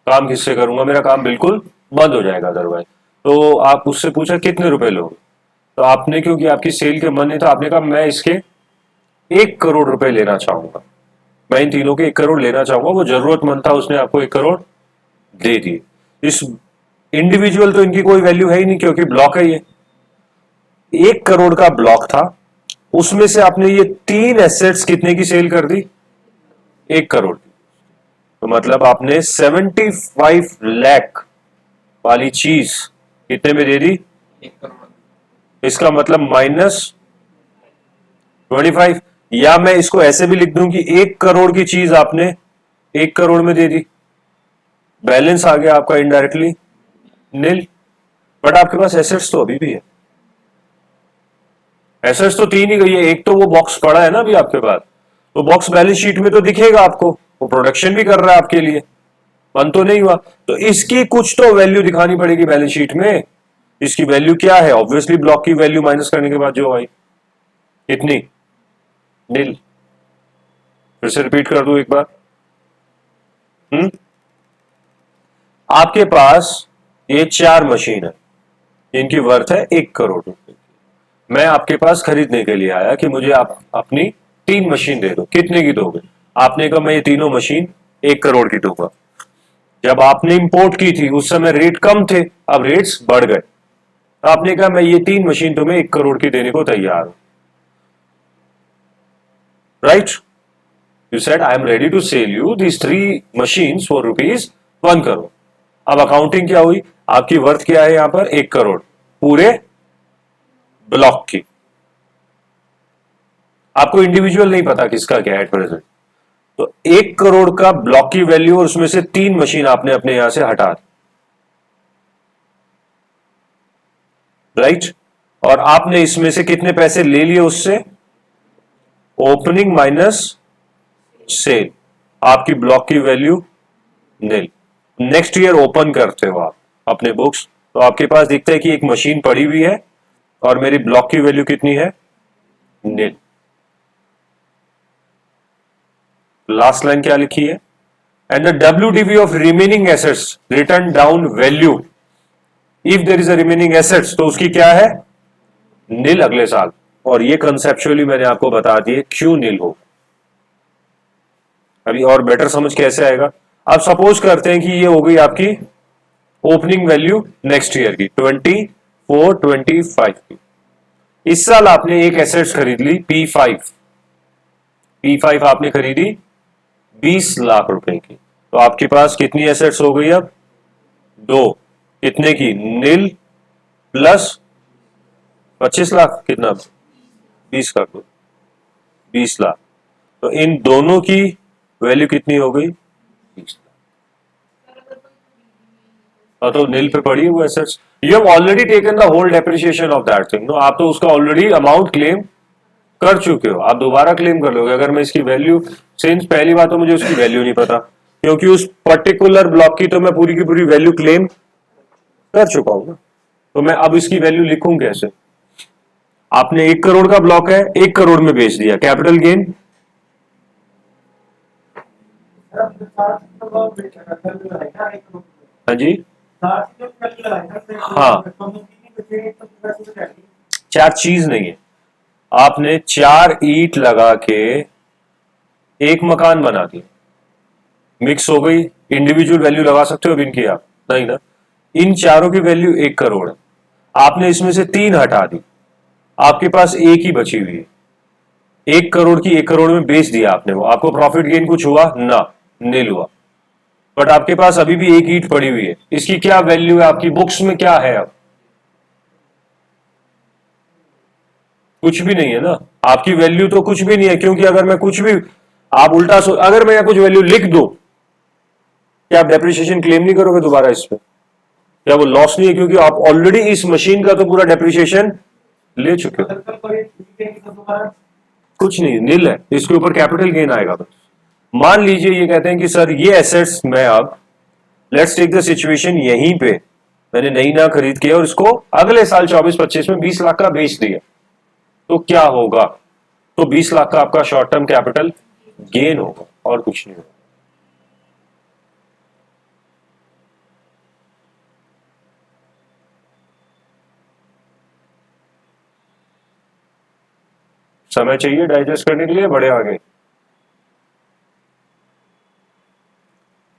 काम किससे करूंगा? मेरा काम बिल्कुल बंद हो जाएगा अदरवाइज। तो आप उससे पूछा कितने रुपए लोगे, तो आपने, क्योंकि आपकी सेल के मन नहीं था, आपने कहा मैं इसके 1 करोड़ रुपए लेना चाहूंगा, मैं इन तीनों के 1 करोड़ लेना चाहूंगा। वो जरूरतमंद था, उसने आपको 1 करोड़ दे दिए। इस इंडिविजुअल तो इनकी कोई वैल्यू है ही नहीं, क्योंकि ब्लॉक है ये। 1 करोड़ का ब्लॉक था, उसमें से आपने ये 3 एसेट्स कितने की सेल कर दी? 1 करोड़ की। तो मतलब आपने 75 लाख वाली चीज कितने में दे दी? 1 करोड़। इसका मतलब -25। या मैं इसको ऐसे भी लिख दूं कि 1 करोड़ की चीज आपने 1 करोड़ में दे दी, बैलेंस आ गया आपका इनडायरेक्टली नील। बट आपके पास एसेट्स तो अभी भी है, एसेट्स तो 3 ही गई है, एक तो वो बॉक्स पड़ा है ना अभी आपके पास, तो बॉक्स बैलेंस शीट में तो दिखेगा आपको, वो प्रोडक्शन भी कर रहा है आपके लिए, बंद तो नहीं हुआ, तो इसकी कुछ तो वैल्यू दिखानी पड़ेगी बैलेंस शीट में। इसकी वैल्यू क्या है? ऑब्वियसली ब्लॉक की वैल्यू माइनस करने के बाद जो आई, कितनी? नील। फिर से रिपीट कर दूं एक बार। आपके पास ये 4 मशीन है, इनकी वर्थ है 1 करोड़ रुपए। मैं आपके पास खरीदने के लिए आया कि मुझे आप अपनी 3 मशीन दे दो, कितने की दोगे? आपने कहा मैं ये तीनों मशीन 1 करोड़ की दूंगा। जब आपने इंपोर्ट की थी उस समय रेट कम थे, अब रेट्स बढ़ गए, आपने कहा मैं ये 3 मशीन तुम्हें 1 करोड़ की देने को तैयार हूं, right? You said I am ready to sell you these 3 machines for ₹1 crore. अब अकाउंटिंग क्या हुई? आपकी वर्थ क्या है यहां पर? 1 करोड़ पूरे ब्लॉक की। आपको इंडिविजुअल नहीं पता किसका क्या है एट प्रेजेंट, तो 1 करोड़ का ब्लॉक की वैल्यू और उसमें से 3 मशीन आपने अपने यहां से हटा दी, राइट? और आपने इसमें से कितने पैसे ले लिए उससे? ओपनिंग माइनस सेल, आपकी ब्लॉक की वैल्यू नील। नेक्स्ट ईयर ओपन करते हो आप अपने बुक्स, तो आपके पास दिखता है कि एक मशीन पड़ी हुई है और मेरी ब्लॉक की वैल्यू कितनी है? नील। लास्ट लाइन क्या लिखी है? and the WDV of remaining assets written down value if there is a remaining assets, तो उसकी क्या है, नील अगले साल। और ये कंसेप्चुअली मैंने आपको बता दिए क्यों नील हो। अभी और बेटर समझ कैसे आएगा, अब सपोज करते हैं कि ये हो गई आपकी ओपनिंग वैल्यू नेक्स्ट ईयर की 24-25 की। इस साल आपने एक एसेट्स खरीद ली P5 आपने खरीदी 20 लाख रुपए की, तो आपके पास कितनी एसेट्स हो गई अब, 2, कितने की, नील प्लस 25 लाख, कितना 20 कर दो, 20 लाख, तो इन दोनों की वैल्यू कितनी हो गई, 20 लाख। हाँ, तो नील पे पड़ी हुई assets, you have already taken the whole depreciation of that thing, no, आप तो उसका ऑलरेडी अमाउंट क्लेम कर चुके हो, आप दोबारा क्लेम कर लोगे। अगर मैं इसकी वैल्यू, सिंस पहली बात तो मुझे उसकी वैल्यू नहीं पता, क्योंकि उस पर्टिकुलर ब्लॉक की तो मैं पूरी की पूरी वैल्यू क्लेम कर चुका हूं ना, तो मैं अब इसकी वैल्यू लिखूं कैसे। आपने 1 करोड़ का ब्लॉक है, 1 करोड़ में बेच दिया, कैपिटल गेन, हाँ जी, हाँ, 4 चीज नहीं है, आपने 4 ईंट लगा के एक मकान बना दिया, मिक्स हो गई, इंडिविजुअल वैल्यू लगा सकते हो अब इनकी आप, नहीं ना, इन चारों की वैल्यू 1 करोड़ है, आपने इसमें से 3 हटा दी, आपके पास एक ही बची हुई है, 1 करोड़ की 1 करोड़ में बेच दिया आपने, वो आपको प्रॉफिट गेन कुछ हुआ ना, नील हुआ, बट आपके पास अभी भी एक ईंट पड़ी हुई है, इसकी क्या वैल्यू है, आपकी बुक्स में क्या है, अब कुछ भी नहीं है ना, आपकी वैल्यू तो कुछ भी नहीं है, क्योंकि अगर मैं कुछ भी, आप उल्टा अगर मैं कुछ वैल्यू लिख दूं, क्या आप डेप्रिसिएशन क्लेम नहीं करोगे दोबारा इस पे, क्या वो लॉस नहीं है, क्योंकि आप ऑलरेडी इस मशीन का तो पूरा डेप्रिसिएशन ले चुके हो, कुछ नहीं, नील है, इसके ऊपर कैपिटल गेन आएगा बस। मान लीजिए ये कहते हैं कि सर ये एसेट्स मैं अब, लेट्स टेक द सिचुएशन, यहीं पे मैंने नई ना खरीद के और इसको अगले साल 24-25 में 20 लाख का बेच दिया, तो क्या होगा, तो 20 लाख का आपका शॉर्ट टर्म कैपिटल गेन होगा और कुछ नहीं होगा। समय चाहिए डाइजेस्ट करने के लिए, बड़े आगे,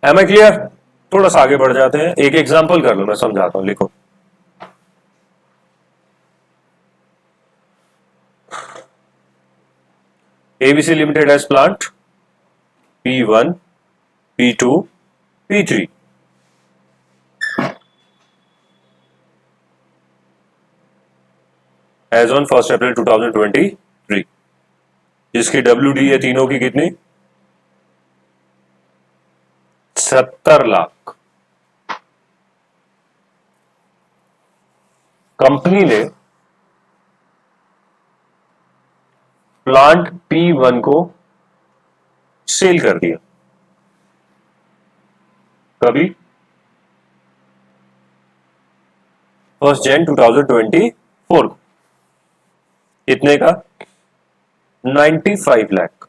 एम आई क्लियर, थोड़ा सा आगे बढ़ जाते हैं, एक एग्जांपल कर लो, मैं समझाता हूं, लिखो। ABC Limited has plant P1, P2, P3. As on 1st April 2023, जिसकी WD है तीनों की कितनी, 70 लाख। कंपनी ने प्लांट P1 को सेल कर दिया, कभी 1 Jan 2024 को, कितने का, 95 लाख।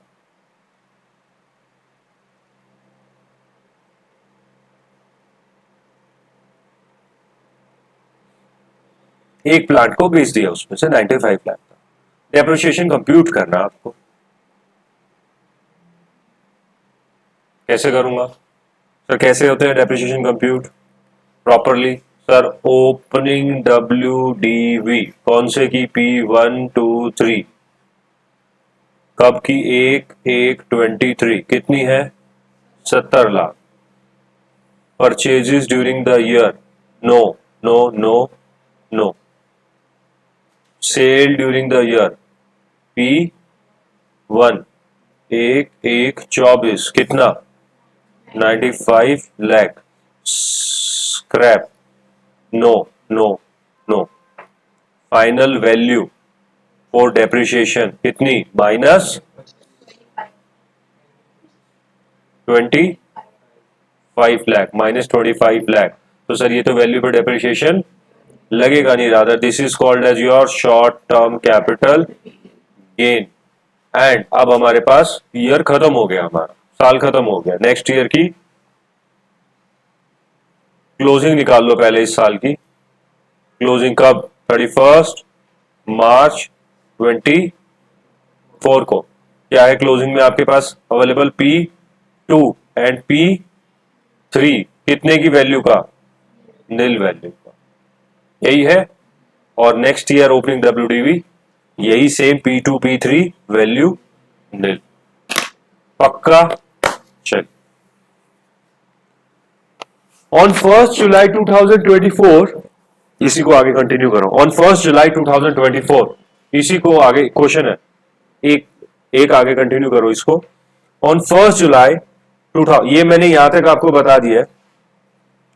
एक प्लांट को बेच दिया, उसमें से 95 लाख का डेप्रिसिएशन कंप्यूट करना आपको, कैसे करूंगा सर, कैसे होते हैं depreciation compute properly, sir opening WDV कौन से की, P1, 2, 3, कब की, 1/1/23, कितनी है, 70 lakh. Purchases during the year, no no no no. Sale during the year, P1 1/1/24, कितना, 95 lakh. Scrap, no no no. Final value for depreciation कितनी, -25 लाख, -25 लाख। तो सर ये तो वैल्यू पर डेप्रिसिएशन लगेगा नहीं, rather this is called as your short term capital gain. And अब हमारे पास ईयर खत्म हो गया, हमारा साल खत्म हो गया, नेक्स्ट ईयर की क्लोजिंग निकाल लो पहले इस साल की। क्लोजिंग कब? 31 मार्च 24 को। क्या है क्लोजिंग में आपके पास अवेलेबल? P2 एंड P3 कितने की वैल्यू का? नील वैल्यू का, यही है। और नेक्स्ट ईयर ओपनिंग WDV यही सेम P2 P3 वैल्यू नील। पक्का? चल। ऑन 1 जुलाई 2024, इसी को आगे कंटिन्यू करो। ऑन 1 जुलाई 2024, इसी को आगे क्वेश्चन है, एक एक आगे कंटिन्यू करो इसको। ऑन 1 जुलाई 2000, ये मैंने यहां तक आपको बता दिया है,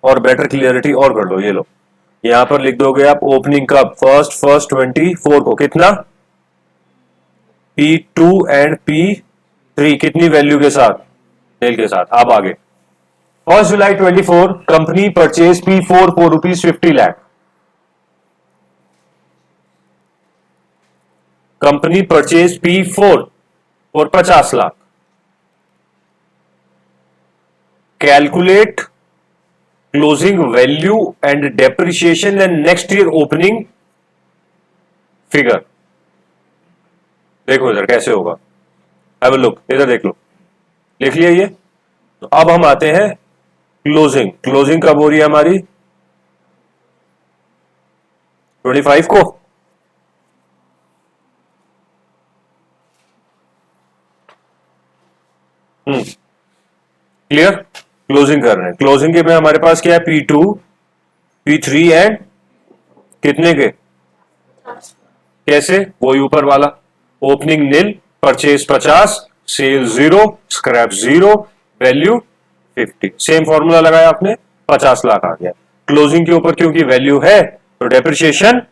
और बेटर क्लियरिटी और कर लो। ये लो, यहां पर लिख दोगे आप ओपनिंग कब? 1 24 को। कितना? P2 एंड P3 कितनी वैल्यू के साथ? नील के साथ। अब आगे 1 जुलाई 24, company purchase P4 for ₹50 lakh. Company purchase P4 for 50 lakh. Calculate closing value and depreciation and next year opening figure. देखो इधर कैसे होगा, हैव अ लुक, इधर देख लो, लिख लिया ये। तो अब हम आते हैं क्लोजिंग। क्लोजिंग कब हो रही है हमारी? 25 को। क्लियर? क्लोजिंग कर रहे हैं। क्लोजिंग के में हमारे पास क्या है? P2 P3 एंड कितने के? कैसे? वही ऊपर वाला, opening nil, purchase 50, sale 0, scrap 0, value 50। Same formula लगाया आपने, 50 लाख आ गया। क्लोजिंग के ऊपर क्योंकि वैल्यू है तो डेप्रिसिएशन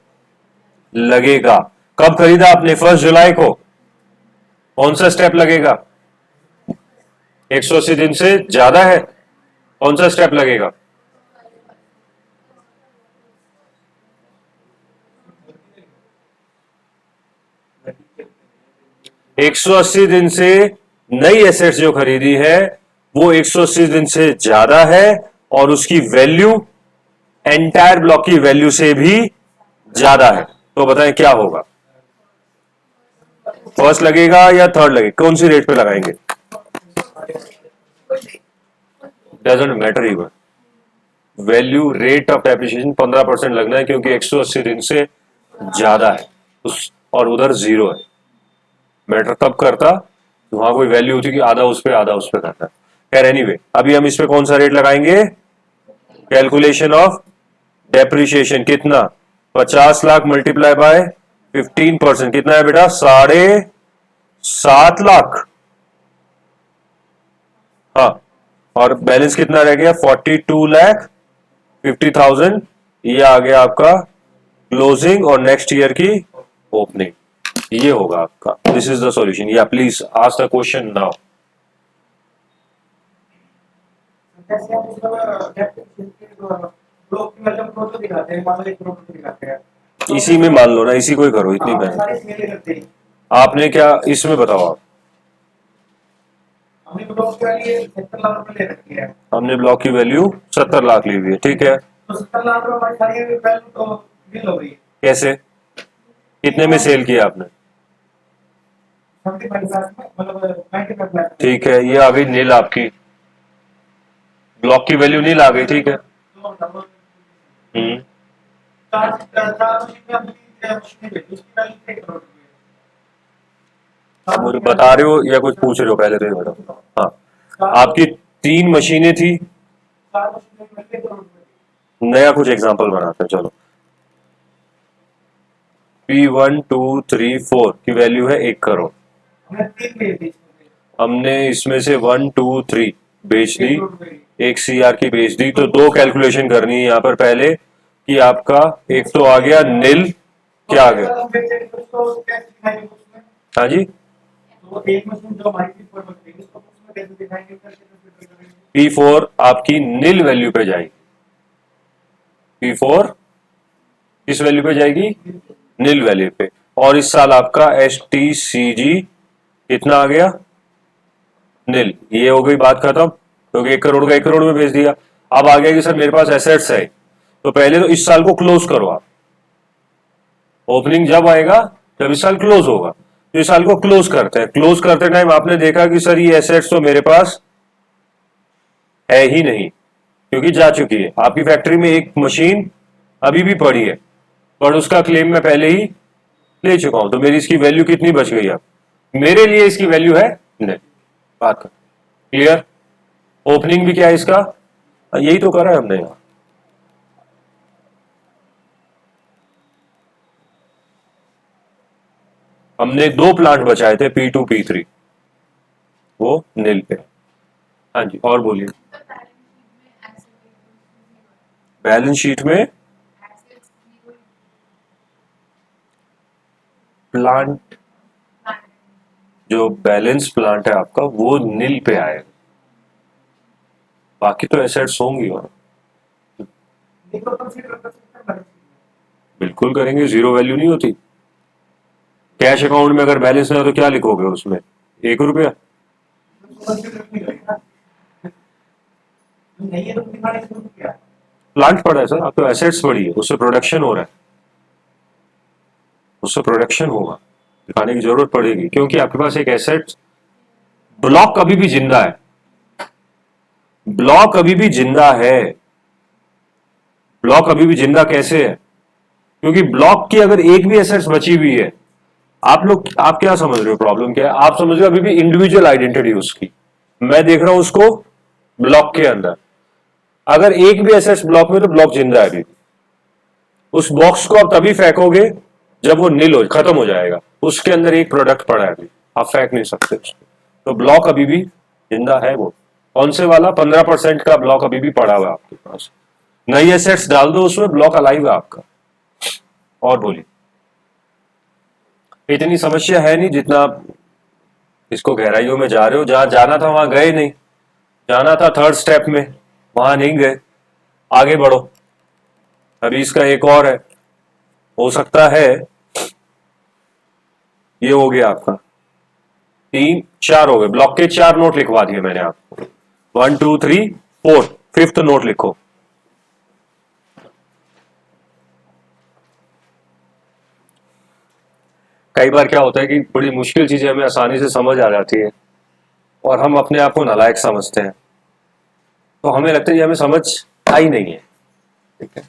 लगेगा। कब खरीदा आपने? 1 जुलाई को। कौन सा स्टेप लगेगा? 180 दिन से ज्यादा है, कौन सा स्टेप लगेगा? एक 180 दिन से नई एसेट्स जो खरीदी है वो 180 दिन से ज्यादा है, और उसकी वैल्यू एंटायर ब्लॉक की वैल्यू से भी ज्यादा है। तो बताएं क्या होगा? फर्स्ट लगेगा या थर्ड लगेगा? कौन सी रेट पे लगाएंगे? Doesn't matter even. Value rate of depreciation 15% लगना है, क्योंकि 180 दिन से ज्यादा है उस, और उधर 0 है। मैटर तब करता वहां कोई वैल्यू होती कि आधा उस पे आधा उस पे करता है। खैर एनीवे, अभी हम इस पे कौन सा रेट लगाएंगे? Calculation of depreciation. कितना? 50 लाख मल्टीप्लाई बाय 15%, कितना है बेटा? 7.5 लाख। हाँ, और बैलेंस कितना रह गया? 42,50,000। ये आ गया आपका क्लोजिंग और नेक्स्ट ईयर की ओपनिंग। ये होगा आपका। This is the solution. या please ask the question now. इसी में मान लो ना, इसी को ही करो, इतनी मेहनत आपने क्या इसमें बताओ आप। हमने ब्लॉक की वैल्यू 70 लाख ली हुई है, ठीक है। तो 70 लाख में हमारी सारी वैल्यू तो बिल हो रही है। कैसे? कितने में सेल किया आपने? 75 लाख में, मतलब 95 लाख। ठीक है, ये आ गई नील आपकी, ब्लॉक की वैल्यू नील आ गई, ठीक है। आप मुझे बता रहे हो या कुछ पूछ रहे हो? पहले तो ये बताओ। हाँ, आपकी 3 मशीनें थी, नया कुछ एग्जांपल बनाते हैं, चलो। P1 2 3 4 की वैल्यू है 1 करोड़। हमने इसमें से 1 2 3 बेच दी, 1 CR की बेच दी। तो 2 कैलकुलेशन करनी है यहाँ पर पहले, कि आपका एक तो आ गया नील, क्या आ गया? हाँ जी, P4 आपकी नील वैल्यू पे जाएगी। P4 किस वैल्यू पे जाएगी? नील वैल्यू पे। और इस साल आपका STCG कितना आ गया? नील। ये हो गई बात खत्म, क्योंकि 1 करोड़ का 1 करोड़ में बेच दिया। अब आ गया कि सर मेरे पास एसेट्स है, तो पहले तो इस साल को क्लोज करो आप। ओपनिंग जब आएगा जब इस साल क्लोज होगा, तो इस साल को क्लोज करते हैं। क्लोज करते टाइम आपने देखा कि सर ये एसेट्स तो मेरे पास है ही नहीं, क्योंकि जा चुकी है। आपकी फैक्ट्री में एक मशीन अभी भी पड़ी है, पर उसका क्लेम मैं पहले ही ले चुका हूं, तो मेरी इसकी वैल्यू कितनी बच गई? अब मेरे लिए इसकी वैल्यू है नहीं। बात कर क्लियर? ओपनिंग भी क्या है इसका? यही तो करा है हमने यहां। हमने 2 प्लांट बचाए थे P2 P3, वो नील पे। हाँ जी, और बोलिए। बैलेंस शीट में प्लांट, जो बैलेंस प्लांट है आपका वो नील पे आएगा, बाकी तो एसेट्स होंगी। और बिल्कुल करेंगे, जीरो वैल्यू नहीं होती। कैश अकाउंट में अगर बैलेंस नहीं हो तो क्या लिखोगे उसमें? 1 रुपया। प्लांट पड़ा है सर, आपको एसेट्स पड़ी है, उससे प्रोडक्शन हो रहा है, उससे प्रोडक्शन होगा, दिखाने की जरूरत पड़ेगी, क्योंकि आपके पास एक एसेट। ब्लॉक अभी भी जिंदा है, ब्लॉक अभी भी जिंदा है। ब्लॉक अभी भी जिंदा कैसे है? क्योंकि ब्लॉक की अगर एक भी एसेट्स बची हुई है, आप क्या समझ रहे हो? प्रॉब्लम क्या है? आप समझ रहे हो अभी भी इंडिविजुअल आइडेंटिटी उसकी, मैं देख रहा हूं उसको ब्लॉक के अंदर। अगर एक भी एसेट्स ब्लॉक में, तो ब्लॉक जिंदा है अभी भी। उस बॉक्स को आप तभी फेंकोगे जब वो नील हो, खत्म हो जाएगा, उसके अंदर एक प्रोडक्ट पड़ा है अभी, आप फेंक नहीं सकते उसको। तो ब्लॉक अभी भी जिंदा है। वो कौन से वाला? 15% का ब्लॉक अभी भी पड़ा हुआ है आपके पास। नई एसेट्स डाल दो उसमें, ब्लॉक अलाइव है आपका। और बोलिए। इतनी समस्या है नहीं जितना आप इसको गहराइयों में जा रहे हो। जहां जाना था वहां गए नहीं, जाना था थर्ड स्टेप में, वहां नहीं गए। आगे बढ़ो, अभी इसका एक और है, हो सकता है ये हो गया आपका 3 4 हो गए। ब्लॉक के 4 नोट लिखवा दिए मैंने आपको, 1 2 3 4, 5th नोट लिखो। कई बार क्या होता है कि बड़ी मुश्किल चीजें हमें आसानी से समझ आ जाती है और हम अपने आप को नालायक समझते हैं, तो हमें लगता है ये हमें समझ आई नहीं है, ठीक है,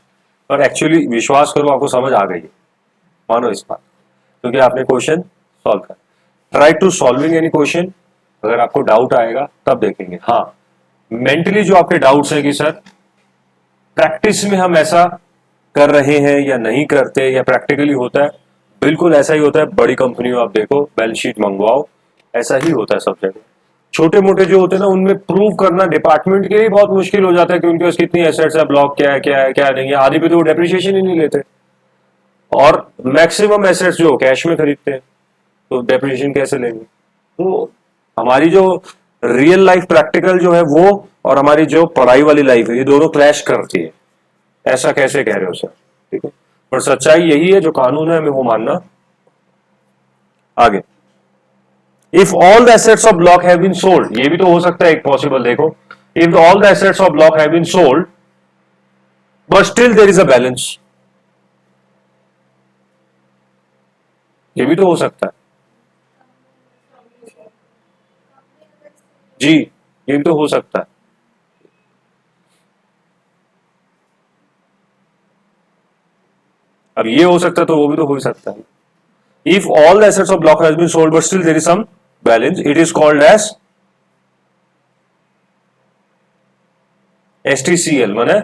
पर एक्चुअली विश्वास करो आपको समझ आ गई है, मानो इस बात, क्योंकि आपने क्वेश्चन सॉल्व कर। Try to solving any question, अगर आपको डाउट आएगा तब देखेंगे। हाँ, मेंटली जो आपके डाउट्स हैं कि सर प्रैक्टिस में हम ऐसा कर रहे हैं या नहीं करते, या प्रैक्टिकली होता है, बिल्कुल ऐसा ही होता है। बड़ी कंपनियों आप देखो, बैलेंस शीट मंगवाओ, ऐसा ही होता है सब जगह। छोटे मोटे जो होते हैं ना, उनमें प्रूव करना डिपार्टमेंट के लिए बहुत मुश्किल हो जाता है कि उनके पास कितनी एसेट्स है, ब्लॉक क्या है क्या नहीं है। आधी पे तो वो डेप्रिसिएशन ही नहीं लेते, और मैक्सिमम एसेट्स जो कैश में खरीदते हैं, तो डेप्रिसिएशन कैसे लेंगे? तो हमारी जो रियल लाइफ प्रैक्टिकल जो है वो, और हमारी जो पढ़ाई वाली लाइफ है, ये दोनों क्लैश करती है। ऐसा कैसे कह रहे हो सर? ठीक है, पर सच्चाई यही है, जो कानून है हमें वो मानना। आगे, if all the assets of block have been sold, ये भी तो हो सकता है एक पॉसिबल, देखो, if all the assets of block have been sold but still there is a balance, ये भी तो हो सकता है जी, ये भी तो हो सकता है। अब ये हो सकता है तो वो भी तो हो ही सकता है। If all the assets of block has been sold but still there is some balance, it is called as STCL, माने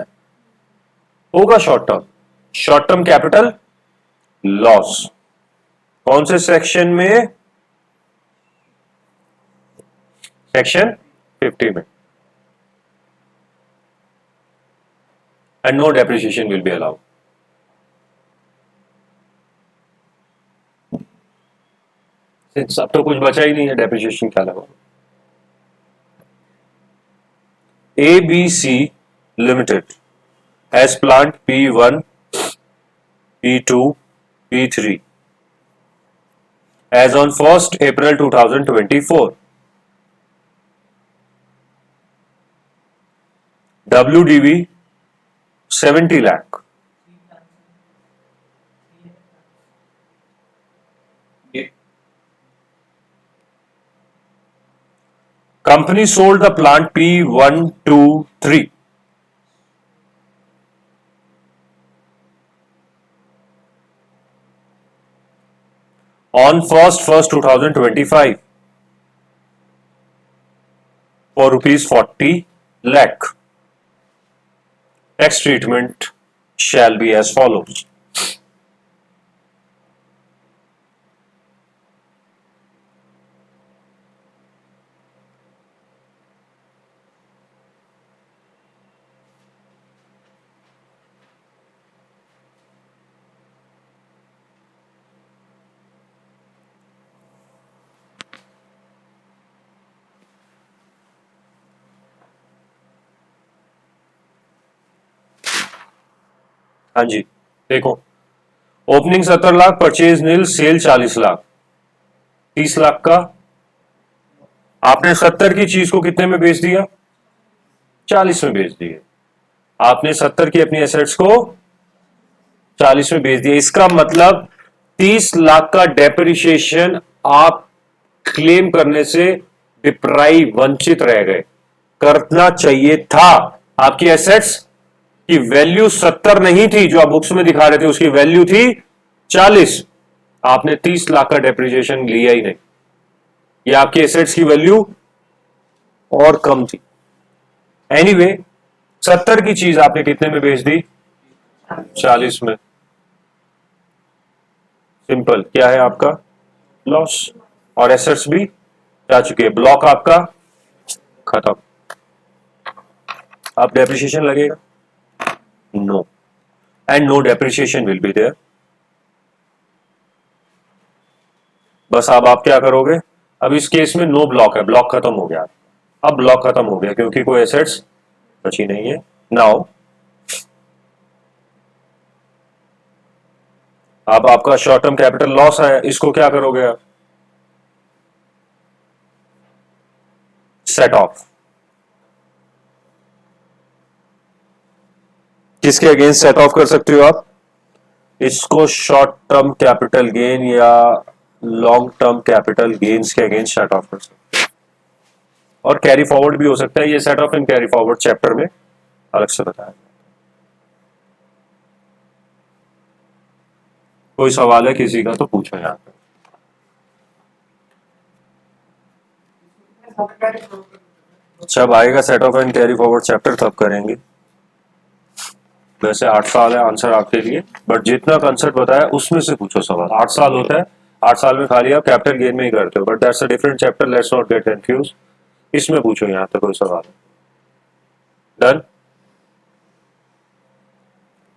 होगा शॉर्ट टर्म कैपिटल लॉस। कौन से सेक्शन में? सेक्शन 50 में। And no depreciation will be allowed. अब तो कुछ बचा ही नहीं है, डेप्रिसिएशन क्या लगा। ABC Limited has plant P1, P2, P3 as on 1st April 2024. WDV 70 lakh. Date. Company sold the plant P123. On 1st 2025 for rupees 40 lakh. Tax treatment shall be as follows. हाँ जी, देखो, opening 70 lakh, purchase नील, cell 40 lakh, 30 lakh का आपने 70 की चीज को कितने में बेच दिया? 40 में बेच दिए। आपने 70 की अपनी एसेट्स को 40 में बेच दिया। इसका मतलब 30 लाख का डेप्रिसिएशन आप क्लेम करने से डिप्राइव, वंचित रह गए। करना चाहिए था। आपकी एसेट्स की वैल्यू 70 नहीं थी जो आप बुक्स में दिखा रहे थे, उसकी वैल्यू थी 40। आपने 30 लाख का डेप्रिसिएशन लिया ही नहीं। ये आपकी एसेट्स की वैल्यू और कम थी। एनीवे, 70 की चीज आपने कितने में बेच दी? 40 में। सिंपल, क्या है आपका? लॉस। और एसेट्स भी जा चुके हैं। ब्लॉक आपका खत्म। अब डेप्रिसिएशन लगेगा? No, and no depreciation will be there. बस अब आप क्या करोगे? अब इस केस में नो ब्लॉक है, ब्लॉक खत्म हो गया। अब ब्लॉक खत्म हो गया क्योंकि कोई एसेट्स बची नहीं है। नाउ अब आपका शॉर्ट टर्म कैपिटल लॉस है, इसको क्या करोगे आप? Set of. किसके अगेंस्ट सेट ऑफ कर सकते हो आप? इसको शॉर्ट टर्म कैपिटल गेन या लॉन्ग टर्म कैपिटल गेन्स के अगेंस्ट सेट ऑफ कर सकते हो। और कैरी फॉरवर्ड भी हो सकता है। ये set of and carry forward chapter में अलग से बताया। कोई सवाल है किसी का तो पूछो यहाँ पे। जब आएगा set of and carry forward chapter तब करेंगे। वैसे 8 साल है आंसर आपके लिए, बट जितना कंसेप्ट बताया उसमें से पूछो सवाल। 8 साल होता है, 8 साल में खाली आप कैपिटल गेन में ही करते हो, but that's a different chapter, let's not get confuse. इसमें पूछो यहाँ पे कोई सवाल। डन?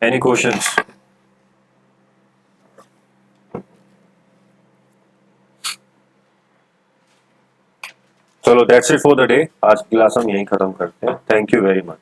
Any questions? चलो, that's it for the day. आज की क्लास हम यहीं खत्म करते हैं। Thank you very much.